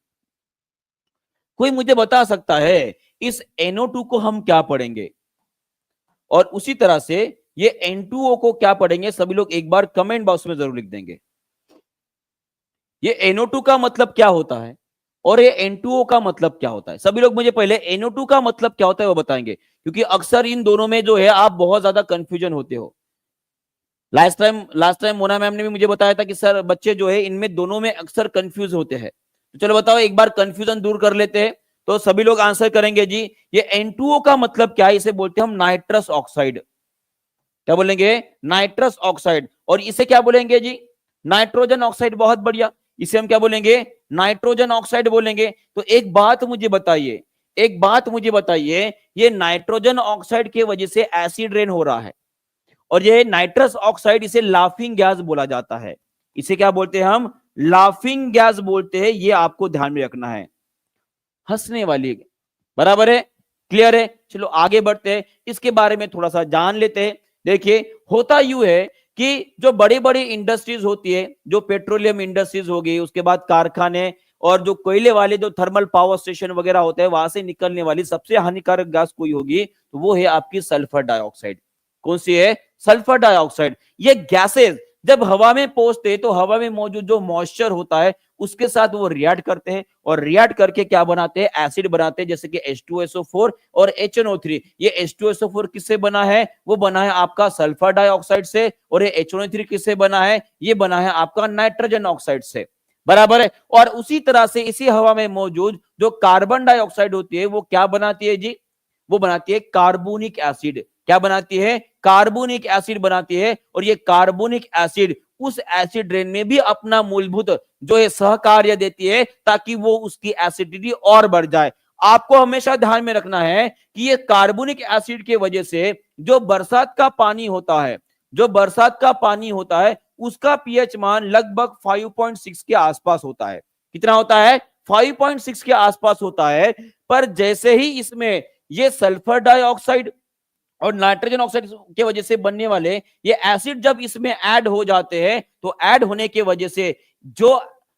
कोई मुझे बता सकता है इस NO2 को हम क्या पढ़ेंगे, और उसी तरह से ये N2O को क्या पढ़ेंगे? सभी लोग एक बार कमेंट बॉक्स में जरूर लिख देंगे। ये NO2 का मतलब क्या होता है और ये N2O का मतलब क्या होता है? सभी लोग मुझे पहले NO2 का मतलब क्या होता है वो बताएंगे, क्योंकि अक्सर इन दोनों में जो है आप बहुत ज्यादा कंफ्यूजन होते हो। लास्ट टाइम मोना मैम ने भी मुझे बताया था कि सर बच्चे जो है इनमें दोनों में अक्सर कंफ्यूज होते हैं। तो चलो बताओ, एक बार कंफ्यूजन दूर कर लेते हैं। तो सभी लोग आंसर करेंगे जी। ये N2O का मतलब क्या है? इसे बोलते हैं हम नाइट्रस ऑक्साइड। क्या बोलेंगे? Nitrous oxide. और इसे क्या बोलेंगे जी? Nitrogen oxide. बहुत बढ़िया। इसे हम क्या बोलेंगे? नाइट्रोजन ऑक्साइड बोलेंगे। तो एक बात मुझे बताइए, एक बात मुझे बताइए, ये नाइट्रोजन ऑक्साइड की वजह से एसिड रेन हो रहा है, और ये नाइट्रस ऑक्साइड, इसे लाफिंग गैस बोला जाता है। इसे क्या बोलते हैं हम? लाफिंग गैस बोलते हैं। ये आपको ध्यान में रखना है। हंसने वाली, बराबर है, क्लियर है। चलो आगे बढ़ते हैं, इसके बारे में थोड़ा सा जान लेते हैं। देखिए होता यूं है कि जो बड़ी बड़ी इंडस्ट्रीज होती है, जो पेट्रोलियम इंडस्ट्रीज हो गई, उसके बाद कारखाने और जो कोयले वाले जो थर्मल पावर स्टेशन वगैरह होते हैं, वहां से निकलने वाली सबसे हानिकारक गैस कोई होगी तो वो है आपकी सल्फर डाइऑक्साइड। कौन सी है? Sulphur dioxide. ये गैसेस जब हवा में पहुंचते हैं तो हवा में मौजूद जो मॉइस्चर होता है उसके साथ वो रिएक्ट करते हैं, और रिएक्ट करके क्या बनाते हैं? एसिड बनाते हैं, जैसे कि H2SO4 और HNO3। ये H2SO4 किससे बना है? वो बना है आपका सल्फर डाइऑक्साइड से। और ये HNO3 किससे बना है? ये बना है आपका नाइट्रोजन ऑक्साइड से। बराबर है। और उसी तरह से इसी हवा में मौजूद जो कार्बन डाइऑक्साइड होती है वो क्या बनाती है जी? वो बनाती है कार्बोनिक एसिड। क्या बनाती है? कार्बोनिक एसिड बनाती है। और ये कार्बोनिक एसिड उस एसिड रेन में भी अपना मूलभूत जो है सहकार्य देती है, ताकि वो उसकी एसिडिटी और बढ़ जाए। आपको हमेशा ध्यान में रखना है कि ये कार्बोनिक एसिड की वजह से जो बरसात का पानी होता है, जो बरसात का पानी होता है उसका पीएच मान लगभग 5.6 के आसपास होता है। कितना होता है? 5.6 के आसपास होता है। पर जैसे ही इसमें ये सल्फर डाइऑक्साइड और नाइट्रोजन ऑक्साइड के वजह से बनने वाले ये एसिड जब इसमें ऐड हो जाते हैं, तो ऐड होने की वजह से जो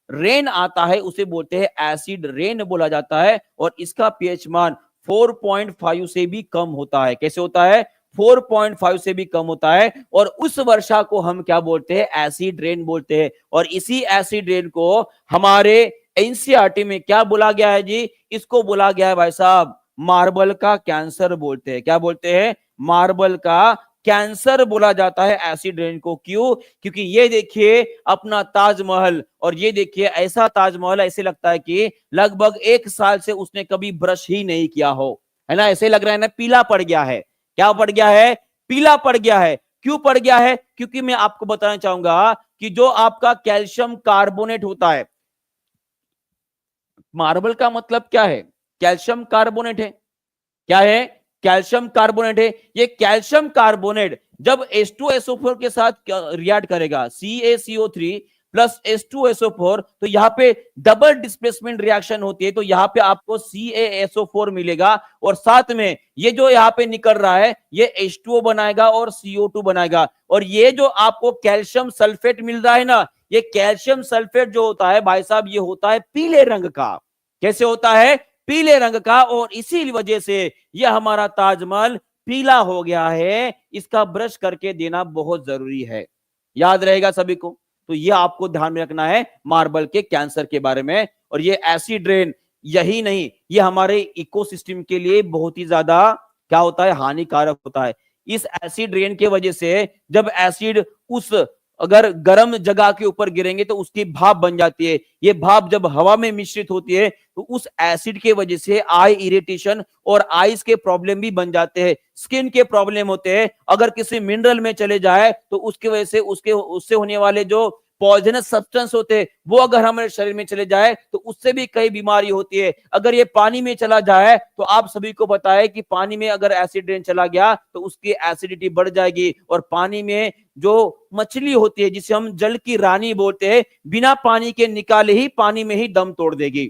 रेन आता है उसे बोलते हैं एसिड रेन बोला जाता है। और इसका पीएच मान 4.5 से भी कम होता है। कैसे होता है? 4.5 से भी कम होता है। और उस वर्षा को हम क्या बोलते हैं? एसिड रेन बोलते हैं। और इसी एसिड रेन को हमारे एनसीईआरटी में क्या बोला गया है जी? इसको बोला गया है भाई साहब, मार्बल का कैंसर बोलते हैं। क्या बोलते हैं? मार्बल का कैंसर बोला जाता है एसिड रेन को। क्यों? क्योंकि ये देखिए अपना ताजमहल, और ये देखिए ऐसा ताजमहल, ऐसे लगता है कि लगभग 1 साल से उसने कभी ब्रश ही नहीं किया हो, है ना? ऐसे लग रहा है ना, पीला पड़ गया है। क्या पड़ गया है? पीला पड़ गया है। क्यों पड़ गया है? क्योंकि मैं आपको बताना चाहूंगा कि जो आपका कैल्शियम कार्बोनेट होता है, मार्बल का मतलब क्या है? कैल्शियम कार्बोनेट है। क्या है? कैल्शियम कार्बोनेट है। ये कैल्शियम कार्बोनेट जब H2SO4 के साथ रिएक्ट करेगा, CaCO3 प्लस H2SO4, तो यहां पे डबल डिस्प्लेसमेंट रिएक्शन होती है। तो यहां पे आपको CaSO4 मिलेगा, और साथ में ये जो यहां पे निकल रहा है ये H2O बनाएगा और CO2 बनाएगा। और ये जो आपको कैल्शियम सल्फेट मिल रहा है ना, ये कैल्शियम सल्फेट जो होता है भाई साहब, ये होता है पीले रंग का। कैसे होता है? पीले रंग का। और इसी वजह से यह हमारा ताजमहल पीला हो गया है। इसका ब्रश करके देना बहुत जरूरी है। याद रहेगा सभी को। तो यह आपको ध्यान में रखना है मार्बल के कैंसर के बारे में। और ये एसिड रेन यही नहीं, ये हमारे इकोसिस्टम के लिए बहुत ही ज्यादा क्या होता है? हानिकारक होता है। इस एसिड रेन के वजह से जब एसिड उस अगर गर्म जगह के ऊपर गिरेंगे तो उसकी भाप बन जाती है। ये भाप जब हवा में मिश्रित होती है तो उस एसिड के वजह से आई इरिटेशन और आईज के प्रॉब्लम भी बन जाते हैं, स्किन के प्रॉब्लम होते हैं। अगर किसी मिनरल में चले जाए तो उसकी वजह से उससे होने वाले जो पॉइजनस सब्सटेंस होते हैं वो अगर हमारे शरीर में चले जाए तो उससे भी कई बीमारी होती है। अगर ये पानी में चला जाए तो आप सभी को पता है कि पानी में अगर एसिड रेन चला गया तो उसकी एसिडिटी बढ़ जाएगी। और पानी में जो मछली होती है, जिसे हम जल की रानी बोलते हैं, बिना पानी के निकाले ही पानी में ही दम तोड़ देगी।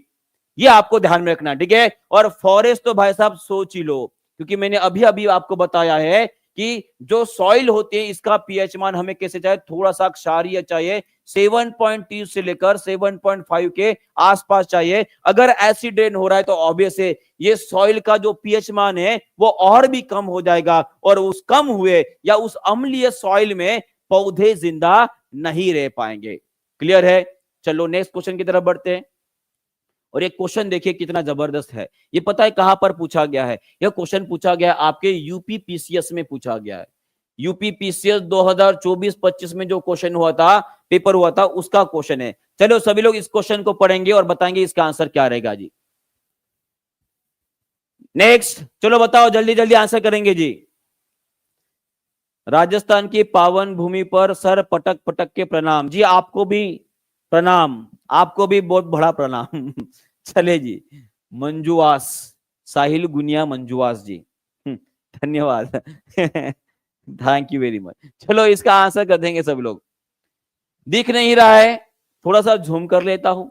ये आपको ध्यान में रखना, ठीक है। और फॉरेस्ट तो भाई साहब सोच ही लो, क्योंकि मैंने अभी अभी आपको बताया है कि जो सॉइल होती है इसका पीएच मान हमें कैसे चाहिए, थोड़ा सा क्षारीय चाहिए, 7.2 से लेकर 7.5 के आसपास चाहिए। अगर एसिड रेन हो रहा है तो ऑब्वियस है ये सॉइल का जो पीएच मान है वो और भी कम हो जाएगा, और उस कम हुए या उस अम्लीय सॉइल में पौधे जिंदा नहीं रह पाएंगे। क्लियर है? चलो नेक्स्ट क्वेश्चन की तरफ बढ़ते हैं। और ये क्वेश्चन देखिए कितना जबरदस्त है। ये पता है कहां पर पूछा गया है? यह क्वेश्चन पूछा गया है आपके यूपी पीसीएस में पूछा गया है। यूपी पीसीएस 2024-25 में जो क्वेश्चन हुआ था, पेपर हुआ था, उसका क्वेश्चन है। चलो सभी लोग इस क्वेश्चन को पढ़ेंगे और बताएंगे इसका आंसर क्या रहेगा जी। नेक्स्ट, चलो बताओ, जल्दी जल्दी आंसर करेंगे जी। राजस्थान की पावन भूमि पर सर पटक पटक के प्रणाम। जी आपको भी प्रणाम, आपको भी बहुत बड़ा प्रणाम। चले जी, मंजुआस, साहिल गुनिया मंजुआस जी, धन्यवाद। Thank you very much. चलो इसका आंसर कर देंगे सब लोग। दिख नहीं रहा है, थोड़ा सा झूम कर लेता हूं।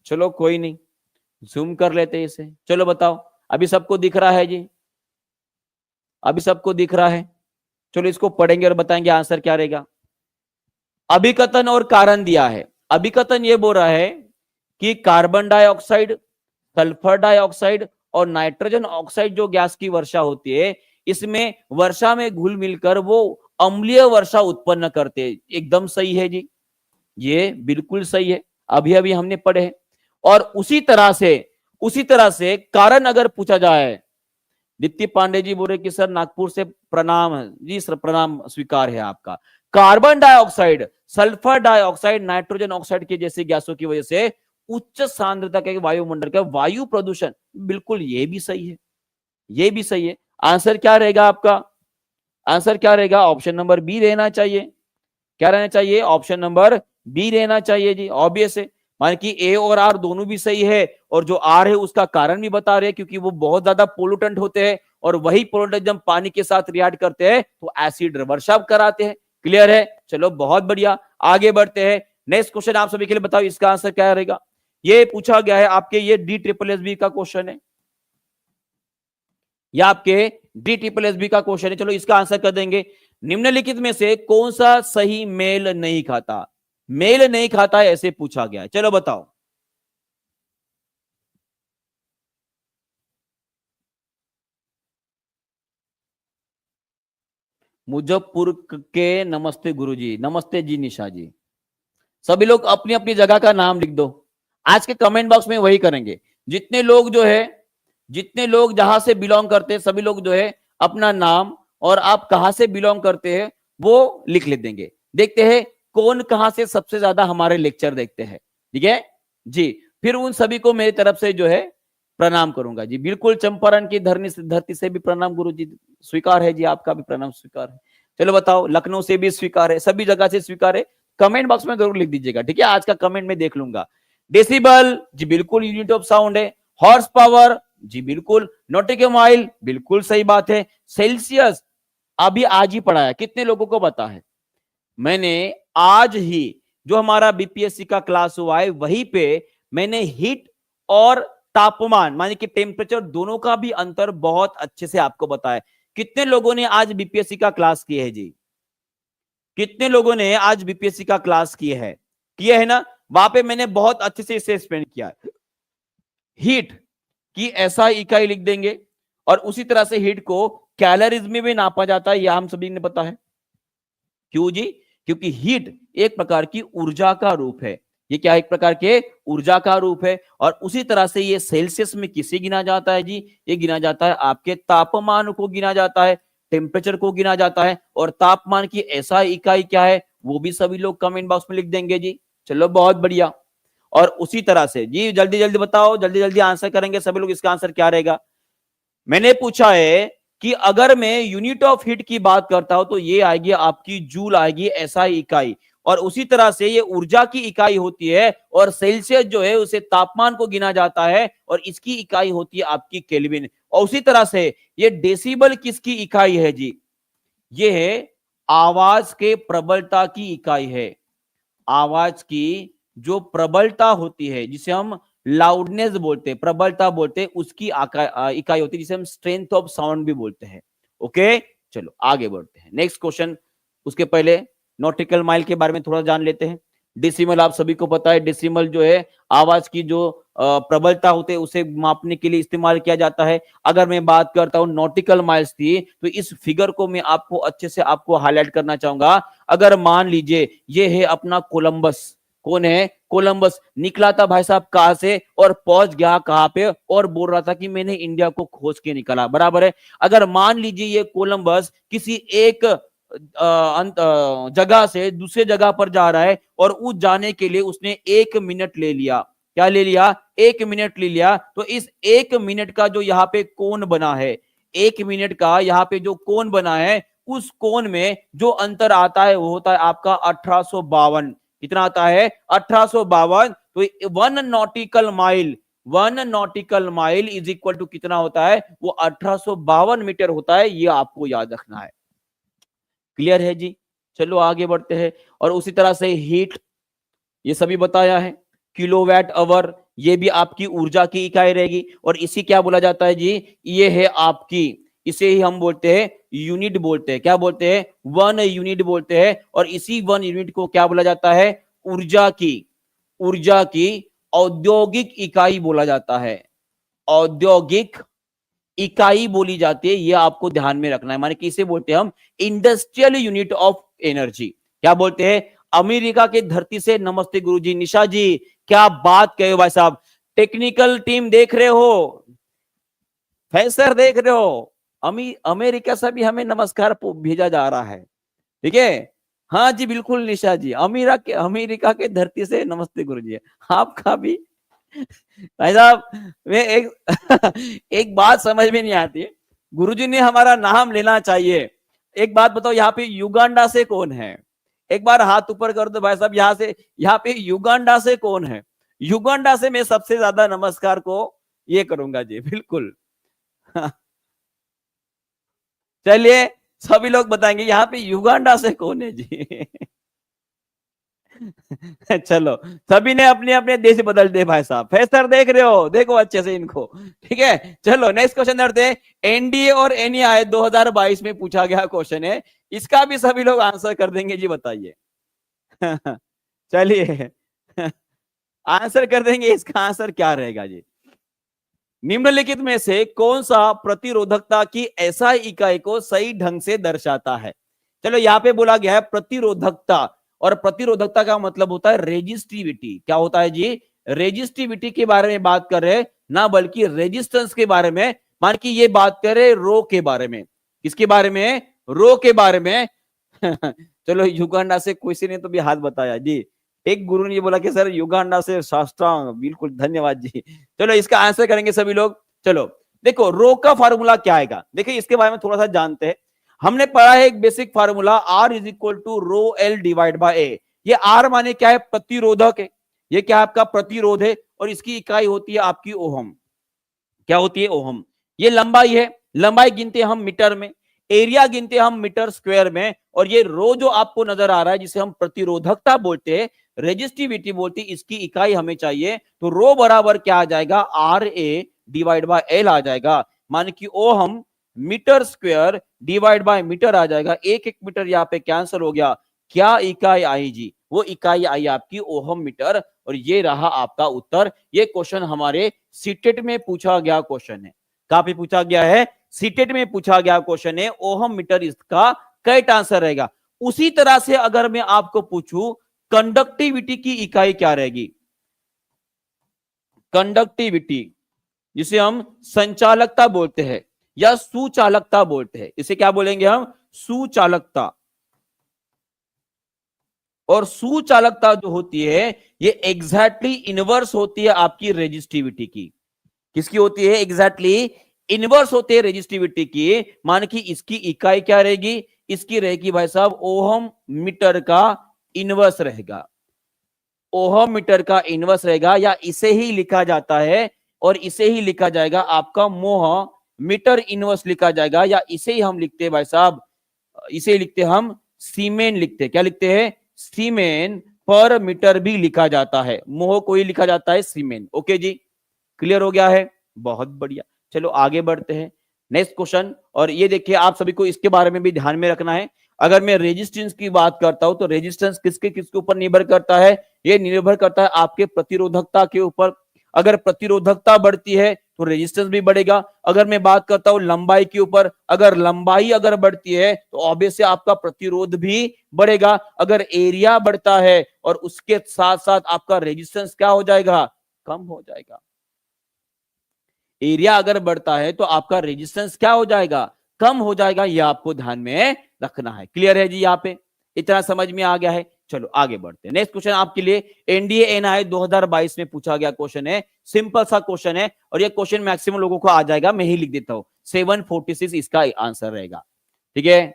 चलो कोई नहीं, जूम कर लेते इसे। चलो बताओ, अभी सबको दिख रहा है जी? अभी सबको दिख रहा है? चलो इसको पढ़ेंगे और बताएंगे आंसर क्या रहेगा। अभिकथन और कारण दिया है। अभिकथन ये बोल रहा है कि कार्बन डाइऑक्साइड, सल्फर डाइऑक्साइड और नाइट्रोजन ऑक्साइड जो गैस की वर्षा होती है, इसमें वर्षा में घुल मिलकर वो अम्लीय वर्षा उत्पन्न करते हैं। एकदम सही है जी, ये बिल्कुल सही है, अभी अभी हमने पढ़े हैं। और उसी तरह से कारण अगर पूछा जाए, दीप्ति पांडे जी बोल रहे कि सर नागपुर से प्रणाम है जी। सर प्रणाम स्वीकार है आपका। Carbon dioxide, sulphur dioxide, nitrogen oxide के जैसी गैसों की वजह से उच्च सांद्रता के वायुमंडल का वायु प्रदूषण, बिल्कुल ये भी सही है, ये भी सही है। आंसर क्या रहेगा आपका? आंसर क्या रहेगा? ऑप्शन नंबर बी रहना चाहिए। क्या रहना चाहिए? ऑप्शन नंबर बी रहना चाहिए जी, ऑब्वियस है। मान कि ए और आर दोनों भी सही है, और जो आर है उसका कारण भी बता रहे हैं, क्योंकि वो बहुत ज्यादा पोल्यूटेंट होते हैं, और वही पोल्यूटेंट जब पानी के साथ रिएक्ट करते हैं तो एसिड वर्षा कराते हैं। क्लियर है? चलो बहुत बढ़िया, आगे बढ़ते हैं। नेक्स्ट क्वेश्चन आप सभी के लिए बताओ, इसका आंसर क्या रहेगा? ये पूछा गया है आपके, ये DSSB का क्वेश्चन है, या आपके DSSB का क्वेश्चन है। चलो इसका आंसर कर देंगे। निम्नलिखित में से कौन सा सही मेल नहीं खाता? मेल नहीं खाता है ऐसे पूछा गया है। चलो बताओ। मुजफ्फरपुर के नमस्ते गुरुजी, नमस्ते जी निशा जी। सभी लोग अपनी अपनी जगह का नाम लिख दो। आज के कमेंट बॉक्स में वही करेंगे। जितने लोग जो है, जितने लोग जहां से बिलोंग करते हैं, सभी लोग जो है अपना नाम और आप कहां से बिलोंग करते हैं वो लिख ले देंगे। देखते हैं कौन कहां से सबसे ज्यादा हमारे लेक्चर देखते हैं। ठीक है जी? फिर उन सभी को मेरी तरफ से जो है प्रणाम करूंगा जी। बिल्कुल, चंपारण की धरती से भी प्रणाम गुरु जी, स्वीकार है जी, आपका भी प्रणाम स्वीकार है। चलो बताओ, लखनऊ से भी स्वीकार है, सभी जगह से स्वीकार है। कमेंट बॉक्स में जरूर लिख दीजिएगा, ठीक है? आज का कमेंट में देख लूंगा। डेसिबल जी बिल्कुल यूनिट ऑफ साउंड है। हॉर्स पावर जी बिल्कुल। नॉटिकल माइल बिल्कुल सही बात है। सेल्सियस अभी आज ही पढ़ा है, कितने लोगों को पता है? मैंने आज ही जो हमारा बीपीएससी का क्लास हुआ है वहीं पे मैंने हीट और तापमान माने कि टेम्परेचर दोनों का भी अंतर बहुत अच्छे से आपको बताया। कितने लोगों ने आज बीपीएससी का क्लास किया है जी? कितने लोगों ने आज बीपीएससी का क्लास किया है ना? वहां पे मैंने बहुत अच्छे से इसे एक्सप्लेन किया है। हीट की ऐसा इकाई लिख देंगे, और उसी तरह से हीट को कैलोरीज में भी नापा जाता है, यह हम सभी ने पता है। क्यों जी? क्योंकि हीट एक प्रकार की ऊर्जा का रूप है। ये क्या, एक प्रकार के ऊर्जा का रूप है। और उसी तरह से ये सेल्सियस में किसे गिना जाता है जी? ये गिना जाता है आपके तापमान को गिना जाता है, टेम्परेचर को गिना जाता है। और तापमान की ऐसा इकाई क्या है वो भी सभी लोग कमेंट बॉक्स में लिख देंगे जी। चलो बहुत बढ़िया। और उसी तरह से जी जल्दी जल्दी बताओ, जल्दी जल्दी आंसर करेंगे सभी लोग, इसका आंसर क्या रहेगा? मैंने पूछा है कि अगर मैं यूनिट ऑफ हीट की बात करता हूं तो ये आएगी आपकी जूल आएगी, ऐसा इकाई। और उसी तरह से ये ऊर्जा की इकाई होती है, और सेल्सियस जो है उसे तापमान को गिना जाता है, और इसकी इकाई होती है आपकी केल्विन। और उसी तरह से ये डेसिबल किसकी इकाई है जी? ये है आवाज के प्रबलता की इकाई है। आवाज की जो प्रबलता होती है, जिसे हम लाउडनेस बोलते हैं, प्रबलता बोलते हैं, उसकी इकाई होती है, जिसे हम स्ट्रेंथ ऑफ साउंड भी बोलते हैं। ओके, चलो आगे बढ़ते हैं नेक्स्ट क्वेश्चन। उसके पहले नॉटिकल माइल के बारे में थोड़ा जान लेते हैं। डेसिमल आप सभी को पता है, डेसिमल जो है आवाज की जो प्रबलता होते है उसे मापने के लिए इस्तेमाल किया जाता है। अगर मैं बात करता हूं नॉटिकल माइल्स की, तो इस फिगर को मैं आपको अच्छे से आपको हाईलाइट करना चाहूंगा। अगर मान लीजिए ये है अपना कोलंबस, कौन है? कोलंबस निकला था भाई साहब कहां से और पहुंच गया कहां पे, और बोल रहा था कि मैंने इंडिया को खोज के निकाला, बराबर है। अगर मान लीजिए ये कोलंबस किसी एक जगह से दूसरे जगह पर जा रहा है और उस जाने के लिए उसने 1 मिनट ले लिया, क्या ले लिया? 1 मिनट ले लिया। तो इस 1 मिनट का जो यहाँ पे कोण बना है, 1 मिनट का यहाँ पे जो कोण बना है, उस कोण में जो अंतर आता है वो होता है आपका 1852। कितना आता है? 1852। तो 1 nautical mile, 1 nautical mile is equal to कितना होता है? वो 1852 मीटर होता है। ये आपको याद रखना है। क्लियर है जी? चलो आगे बढ़ते हैं। और उसी तरह से हीट, ये सभी बताया है। किलोवाट आवर, ये भी आपकी ऊर्जा की इकाई रहेगी। और इसी क्या बोला जाता है जी? ये है आपकी, इसे ही हम बोलते हैं यूनिट बोलते हैं। क्या बोलते हैं? 1 यूनिट बोलते हैं। और इसी 1 यूनिट को क्या बोला जाता है? ऊर्जा की औद्योगिक इकाई बोला जाता है। औद्योगिक इकाई बोली जाती है, ये आपको ध्यान में रखना है। माने कि इसे बोलते हैं हम इंडस्ट्रियल यूनिट ऑफ एनर्जी। क्या बोलते हैं? अमेरिका के धरती से नमस्ते गुरुजी। निशा जी क्या बात कहे भाई साहब, टेक्निकल टीम देख रहे हो, फैसर देख रहे हो, अमेरिका से भी हमें नमस्कार भेजा जा रहा है। ठीक है, हाँ जी बिल्कुल निशा जी, अमेरिका के धरती से नमस्ते गुरुजी। आपका भी भाई साहब, मैं एक बात समझ में नहीं आती, गुरुजी ने हमारा नाम लेना चाहिए। एक बात बताओ, यहाँ पे युगांडा से कौन है? एक बार हाथ ऊपर कर दो भाई साहब, यहाँ पे युगांडा से कौन है? युगांडा से मैं सबसे ज्यादा नमस्कार को ये करूंगा जी, बिल्कुल। चलिए सभी लोग बताएंगे यहाँ पे युगांडा से कौन है जी। चलो सभी ने अपने अपने देश बदल दे भाई साहब, फैसर देख रहे हो, देखो अच्छे से इनको। ठीक है, चलो नेक्स्ट क्वेश्चन करते हैं। एनडीए और एनईआई 2022 में पूछा गया क्वेश्चन है, इसका भी सभी लोग आंसर कर देंगे जी, बताइए। चलिए आंसर कर देंगे, इसका आंसर क्या रहेगा जी? निम्नलिखित में से कौन सा प्रतिरोधकता की ऐसा इकाई को सही ढंग से दर्शाता है? चलो यहाँ पे बोला गया है प्रतिरोधकता, और प्रतिरोधकता का मतलब होता है रेजिस्टिविटी। क्या होता है जी? रेजिस्टिविटी के बारे में बात कर रहे, ना बल्कि रेजिस्टेंस के बारे में। मान की ये बात कर रहे रो के बारे में। किसके बारे में? रो के बारे में। चलो युगांडा से किसी ने तो भी हाथ बताया जी, एक गुरु ने बोला कि सर युगांडा से साष्टांग, बिल्कुल धन्यवाद जी। चलो इसका आंसर करेंगे सभी लोग। चलो देखो रो का फार्मूला क्या आएगा, देखिए इसके बारे में थोड़ा सा जानते हैं। हमने पढ़ा है एक basic formula, R is equal to rho L divide by A. ये आर माने क्या है? प्रतिरोधक है। ये क्या आपका प्रतिरोध है, और इसकी इकाई होती है आपकी ओहम। क्या होती है? ओहम। ये लंबाई है, लंबाई गिनते हम मीटर में, एरिया गिनते हम मीटर स्क्वायर में, और ये रो जो आपको नजर आ रहा है जिसे हम प्रतिरोधकता बोलते हैं, रेजिस्टिविटी बोलते हैं, इसकी इकाई हमें चाहिए। तो रो बराबर क्या आ जाएगा? R A divide by L आ जाएगा। मान कि ohm metre square divide by metre आ जाएगा। एक एक मीटर यहाँ पे कैंसिल हो गया, क्या इकाई आई जी? वो इकाई आई आपकी ओहम मीटर। और ये रहा आपका उत्तर। ये क्वेश्चन हमारे सीटेट में पूछा गया क्वेश्चन है। काफी पूछा गया है, सीटेट में पूछा गया क्वेश्चन है। ओहम मीटर इसका करेक्ट आंसर रहेगा। उसी तरह से अगर मैं आपको पूछूं कंडक्टिविटी की इकाई क्या रहेगी? कंडक्टिविटी जिसे हम संचालकता बोलते हैं या सुचालकता बोलते हैं, इसे क्या बोलेंगे हम? सुचालकता। और सुचालकता जो होती है ये एग्जैक्टली इनवर्स होती है आपकी रेजिस्टिविटी की। किसकी होती है? एग्जैक्टली इनवर्स होती है रेजिस्टिविटी की। मान कि इसकी इकाई क्या रहेगी? इसकी रहेगी भाई साहब ओहम मीटर का इनवर्स रहेगा। ओहम मीटर का इनवर्स रहेगा, या इसे ही लिखा जाता है, और इसे ही लिखा जाएगा आपका मोह मीटर इनवर्स लिखा जाएगा, या इसे ही हम लिखते हैं भाई साहब, इसे लिखते हम सीमेन लिखते हैं। क्या लिखते हैं? सीमेन पर मीटर भी लिखा जाता है, मोह को ही लिखा जाता है सीमेन। ओके जी, क्लियर हो गया है? बहुत बढ़िया। चलो आगे बढ़ते हैं। नेक्स्ट क्वेश्चन, और ये देखिए आप सभी को इसके बारे में भी ध्यान में रखना है। अगर मैं रेजिस्टेंस की बात करता हूं तो रेजिस्टेंस किसके किसके ऊपर निर्भर करता है? ये निर्भर करता है आपके प्रतिरोधकता के ऊपर। अगर प्रतिरोधकता बढ़ती है तो रेजिस्टेंस भी बढ़ेगा। अगर मैं बात करता हूं लंबाई के ऊपर, अगर लंबाई अगर बढ़ती है तो ऑब्वियसली आपका प्रतिरोध भी बढ़ेगा। अगर एरिया बढ़ता है और उसके साथ साथ आपका रेजिस्टेंस क्या हो जाएगा? कम हो जाएगा। एरिया अगर बढ़ता है तो आपका रेजिस्टेंस क्या हो जाएगा? कम हो जाएगा। ये आपको ध्यान में रखना है। क्लियर है जी? यहाँ पे इतना समझ में आ गया है? चलो आगे बढ़ते हैं। नेक्स्ट क्वेश्चन आपके लिए एनडीए एनआई 2022 में पूछा गया क्वेश्चन है। सिंपल सा क्वेश्चन है और ये क्वेश्चन मैक्सिमम लोगों को आ जाएगा, मैं ही लिख देता हूं। 746 इसका आंसर रहेगा। ठीक है,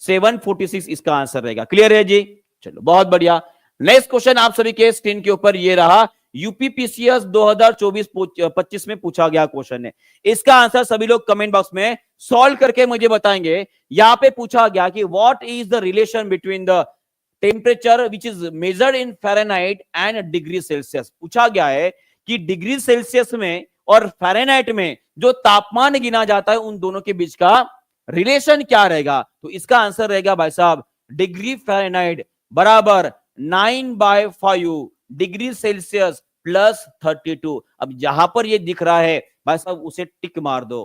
746 इसका आंसर रहेगा। क्लियर है जी? चलो बहुत बढ़िया। नेक्स्ट क्वेश्चन आप सभी के स्क्रीन के ऊपर ये रहा। यूपीपीसीएस 2024-25 में पूछा गया क्वेश्चन है। इसका आंसर सभी लोग कमेंट बॉक्स में सॉल्व करके मुझे बताएंगे। यहां पे पूछा गया कि what is the relation between the temperature which is measured in Fahrenheit and degree Celsius. पूछा गया है कि डिग्री सेल्सियस में और फ़ारेनहाइट में जो तापमान गिना जाता है उन दोनों के बीच का रिलेशन क्या रहेगा? तो इसका आंसर रहेगा भाई साहब, डिग्री फ़ारेनहाइट बराबर 9/5 डिग्री सेल्सियस प्लस 32। अब जहां पर ये दिख रहा है भाई साहब उसे टिक मार दो।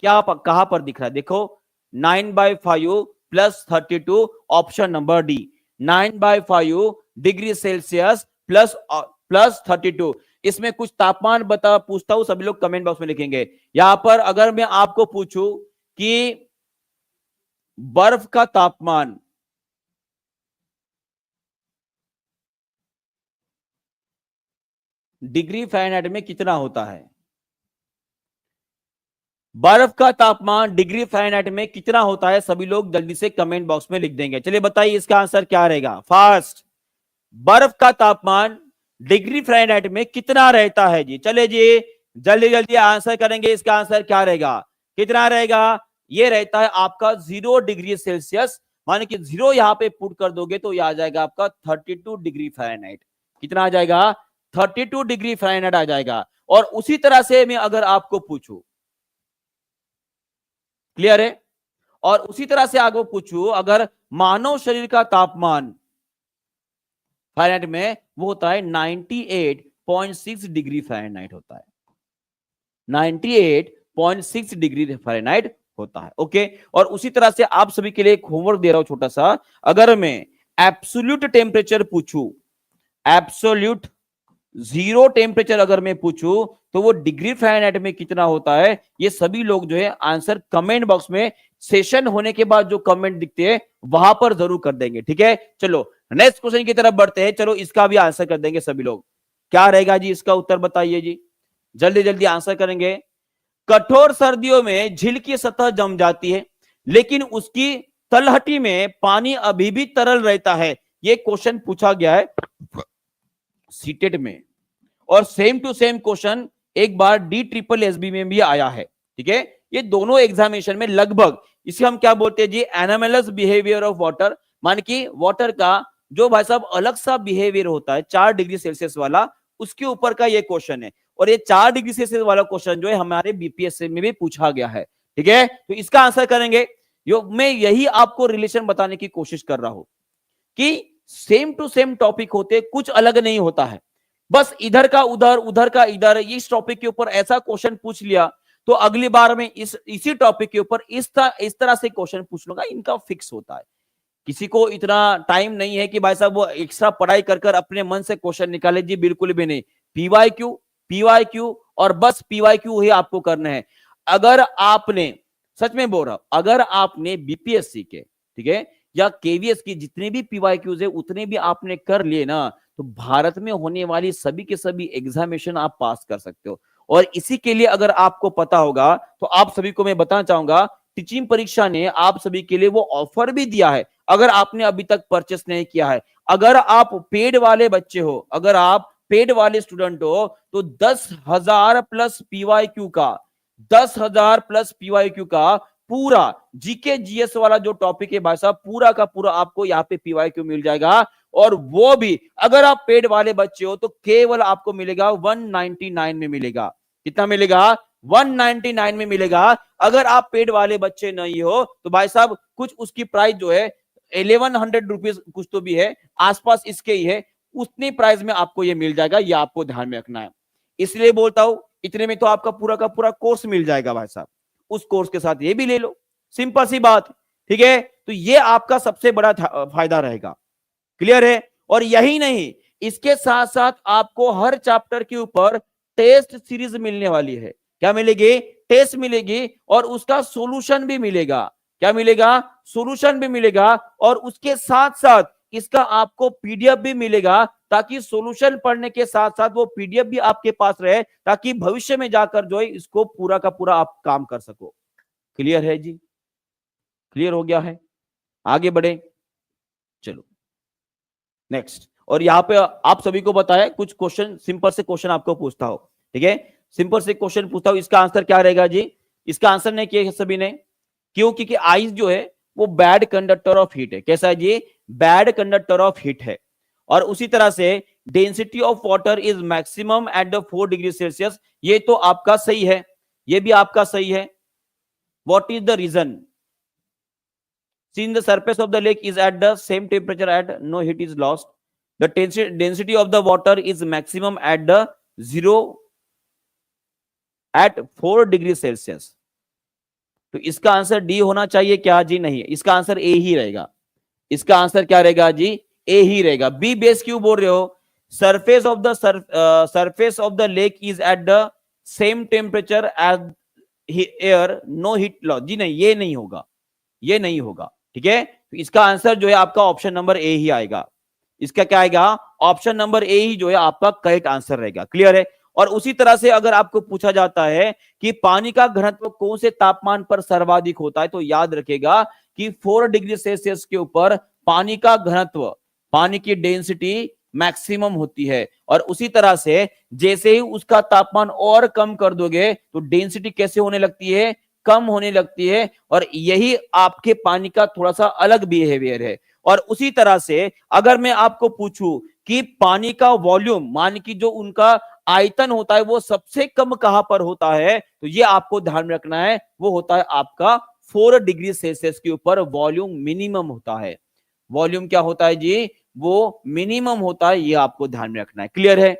क्या कहां पर दिख रहा है? देखो 9/5 plus 32, option number D. 9/5 degree Celsius plus 32। इसमें कुछ तापमान बता पूछता हूं, सभी लोग कमेंट बॉक्स में लिखेंगे। यहां पर अगर मैं आपको पूछूं कि बर्फ का तापमान डिग्री फ़ारेनहाइट में कितना होता है? बर्फ का तापमान डिग्री फ़ारेनहाइट में कितना होता है? सभी लोग जल्दी से कमेंट बॉक्स में लिख देंगे। चलिए बताइए इसका आंसर क्या रहेगा? फास्ट, बर्फ का तापमान डिग्री फ़ारेनहाइट में कितना रहता है जी? चले जी जल्दी जल्दी आंसर करेंगे। इसका आंसर क्या रहेगा? कितना रहेगा? ये रहता है आपका 0 डिग्री सेल्सियस। माने कि 0 यहां पे पुट कर दोगे तो ये आ जाएगा आपका 32 डिग्री फ़ारेनहाइट। कितना आ जाएगा? 32 डिग्री फ़ारेनहाइट आ जाएगा। और उसी तरह से मैं अगर आपको पूछूं, क्लियर है? और उसी तरह से आगे पूछूं, अगर मानव शरीर का तापमान फ़ारेनहाइट में वो होता है 98.6 डिग्री फ़ारेनहाइट होता है। 98.6 डिग्री फ़ारेनहाइट होता है। ओके, और उसी तरह से आप सभी के लिए एक होमवर्क दे रहा हूं छोटा सा। अगर मैं एब्सोल्यूट टेम्परेचर पूछूं, एब्सोल्यूट 0 टेम्परेचर अगर मैं पूछूं तो वो डिग्री फ़ारेनहाइट में कितना होता है? ये सभी लोग जो है आंसर कमेंट बॉक्स में सेशन होने के बाद जो कमेंट दिखते हैं वहां पर जरूर कर देंगे। ठीक है, चलो नेक्स्ट क्वेश्चन की तरफ बढ़ते हैं। चलो इसका भी आंसर कर देंगे सभी लोग। क्या रहेगा जी इसका उत्तर? बताइए जी, जल्दी जल्दी आंसर करेंगे। कठोर सर्दियों में झील की सतह जम जाती है लेकिन उसकी तलहटी में पानी अभी भी तरल रहता है। ये क्वेश्चन पूछा गया है सीटेट में, और सेम टू सेम क्वेश्चन एक बार DSSB में भी आया है। ठीक है, ये दोनों एग्जामिनेशन में लगभग, इसे हम क्या बोलते हैं जी? Anomalous behaviour of water. मान कि वाटर का जो भाई साहब अलग सा बिहेवियर होता है 4 डिग्री सेल्सियस वाला, उसके ऊपर का ये क्वेश्चन है। और ये 4 डिग्री सेल्सियस वाला क्वेश्चन जो है हमारे बीपीएससी में भी पूछा गया है। ठीक है, तो इसका आंसर करेंगे। मैं यही आपको रिलेशन बताने की कोशिश कर रहा हूं कि सेम टू सेम टॉपिक होते, कुछ अलग नहीं होता है। बस इधर का उधर, उधर का इधर, इस टॉपिक के ऊपर ऐसा क्वेश्चन पूछ लिया तो अगली बार में इसी टॉपिक के ऊपर इस तरह से क्वेश्चन पूछ लूंगा। इनका फिक्स होता है। किसी को इतना टाइम नहीं है कि भाई साहब वो एक्स्ट्रा पढ़ाई कर अपने मन से क्वेश्चन निकाले जी, बिल्कुल भी नहीं। पीवाईक्यू और बस पीवाईक्यू ही आपको करना है। अगर आपने, सच में बोल रहा हूं, अगर आपने बीपीएससी के, ठीक है, या केवीएस की जितने भी पीवाईक्यूज है उतने भी आपने कर लिए ना, तो भारत में होने वाली सभी के सभी एग्जामिनेशन आप पास कर सकते हो। और इसी के लिए अगर आपको पता होगा तो आप सभी को मैं बताना चाहूंगा, टीचिंग परीक्षा ने आप सभी के लिए वो ऑफर भी दिया है। अगर आपने अभी तक परचेस नहीं किया है, अगर आप पेड वाले बच्चे हो, अगर आप पेड वाले स्टूडेंट हो, तो 10,000 प्लस पीवाईक्यू का, 10,000 प्लस पीवाईक्यू का पूरा जीके जीएस वाला जो टॉपिक है भाई साहब, पूरा का पूरा आपको यहाँ पे पीवाईक्यू मिल जाएगा। और वो भी अगर आप पेड वाले बच्चे हो तो केवल आपको मिलेगा 199 में मिलेगा। कितना मिलेगा? 199 में मिलेगा। अगर आप पेड वाले बच्चे नहीं हो तो भाई साहब कुछ उसकी प्राइस जो है 1100 रुपीज कुछ तो भी है, आसपास इसके ही है, उतनी प्राइस में आपको ये मिल जाएगा। ये आपको ध्यान में रखना है। इसलिए बोलता हूं इतने में तो आपका पूरा का पूरा कोर्स मिल जाएगा भाई साहब, उस कोर्स के साथ ये भी ले लो, सिंपल सी बात। ठीक है, तो ये आपका सबसे बड़ा फायदा रहेगा। क्लियर है? और यही नहीं, इसके साथ साथ आपको हर चैप्टर के ऊपर टेस्ट सीरीज मिलने वाली है। क्या मिलेगी? टेस्ट मिलेगी और उसका सॉल्यूशन भी मिलेगा। क्या मिलेगा? सॉल्यूशन भी मिलेगा और उसके साथ साथ इसका आपको पीडीएफ भी मिलेगा, ताकि सॉल्यूशन पढ़ने के साथ साथ वो पीडीएफ भी आपके पास रहे, ताकि भविष्य में जाकर जो है इसको पूरा का पूरा आप काम कर सको। क्लियर है जी? क्लियर हो गया है? आगे बढ़े, चलो नेक्स्ट। और यहां पे आप सभी को बताया कुछ क्वेश्चन, सिंपल से क्वेश्चन आपको पूछता हो। ठीक है, सिंपल से क्वेश्चन पूछता हूं, इसका आंसर क्या रहेगा जी? इसका आंसर नहीं किया सभी ने, क्यों? क्योंकि आइस जो है वो बैड कंडक्टर ऑफ हीट है। कैसा है जी? बैड कंडक्टर ऑफ हीट है। और उसी तरह से density of water is maximum at the 4 degree Celsius, ये तो आपका सही है, ये भी आपका सही है। What is the reason? Since the surface of the lake is at the same temperature at no heat is lost, the density of the water is maximum at the 4 degree Celsius. तो इसका आंसर डी होना चाहिए क्या जी? नहीं, इसका आंसर ए ही रहेगा। इसका आंसर क्या रहेगा जी? ए ही रहेगा। बी बेस क्यों बोल रहे हो? Surface of the lake is at the same temperature as air, no heat loss. जी नहीं, ये नहीं होगा, ये नहीं होगा। ठीक है, तो इसका आंसर जो है आपका ऑप्शन नंबर ए ही आएगा। इसका क्या आएगा? ऑप्शन नंबर ए ही जो है आपका करेक्ट आंसर रहेगा। क्लियर है? और उसी तरह से अगर आपको पूछा जाता है कि पानी का घनत्व कौन से तापमान पर सर्वाधिक होता है, तो याद रखेगा कि 4 डिग्री सेल्सियस के ऊपर पानी का घनत्व, पानी की डेंसिटी मैक्सिमम होती है। और उसी तरह से जैसे ही उसका तापमान और कम कर दोगे तो डेंसिटी कैसे होने लगती है? कम होने लगती है। और यही आपके पानी का थोड़ा सा अलग बिहेवियर है। और उसी तरह से अगर मैं आपको पूछूं कि पानी का वॉल्यूम, मान की जो उनका आयतन होता है वो सबसे कम कहां पर होता है, तो ये आपको ध्यान में रखना है, वो होता है आपका 4 डिग्री सेल्सियस के ऊपर वॉल्यूम मिनिमम होता है। वॉल्यूम क्या होता है जी? वो मिनिमम होता है, ये आपको ध्यान में रखना है। क्लियर है?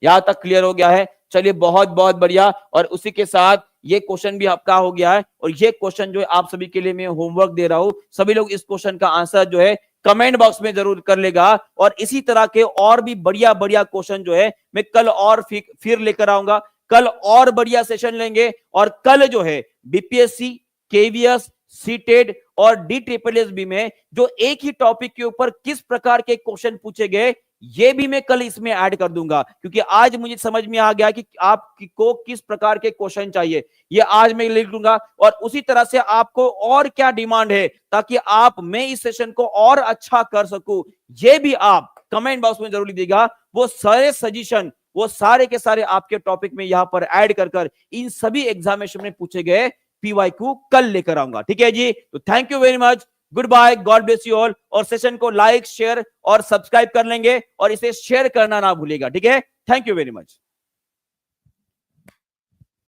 यहां तक क्लियर हो गया है? चलिए, बहुत बहुत बढ़िया। और उसी के साथ ये क्वेश्चन भी आपका हो गया है। और ये क्वेश्चन जो है आप सभी के लिए मैं होमवर्क दे रहा हूं, सभी लोग इस क्वेश्चन का आंसर जो है कमेंट बॉक्स में जरूर कर लेगा। और इसी तरह के और भी बढ़िया बढ़िया क्वेश्चन जो है मैं कल और फिर लेकर आऊंगा। कल और बढ़िया सेशन लेंगे। और कल जो है बीपीएससी, केवीएस, सीटेट और DSSB में जो एक ही टॉपिक के ऊपर किस प्रकार के क्वेश्चन पूछे गए, ये भी मैं कल इसमें ऐड कर दूंगा। क्योंकि आज मुझे समझ में आ गया कि आपको किस प्रकार के क्वेश्चन चाहिए, ये आज मैं लिख दूंगा। और उसी तरह से आपको और क्या डिमांड है, ताकि मैं इस सेशन को और अच्छा कर सकूं, ये भी आप कमेंट बॉक्स में जरूर लिखिएगा। वो सारे सजेशन, वो सारे के सारे आपके टॉपिक में यहां पर ऐड कर इन सभी एग्जामिनेशन में पूछे गए PYQ कल लेकर आऊंगा। ठीक है जी? तो thank you very much, good bye, God bless you all. और सेशन को लाइक, शेयर और सब्सक्राइब कर लेंगे और इसे शेयर करना ना भूलिएगा। ठीक है? Thank you very much.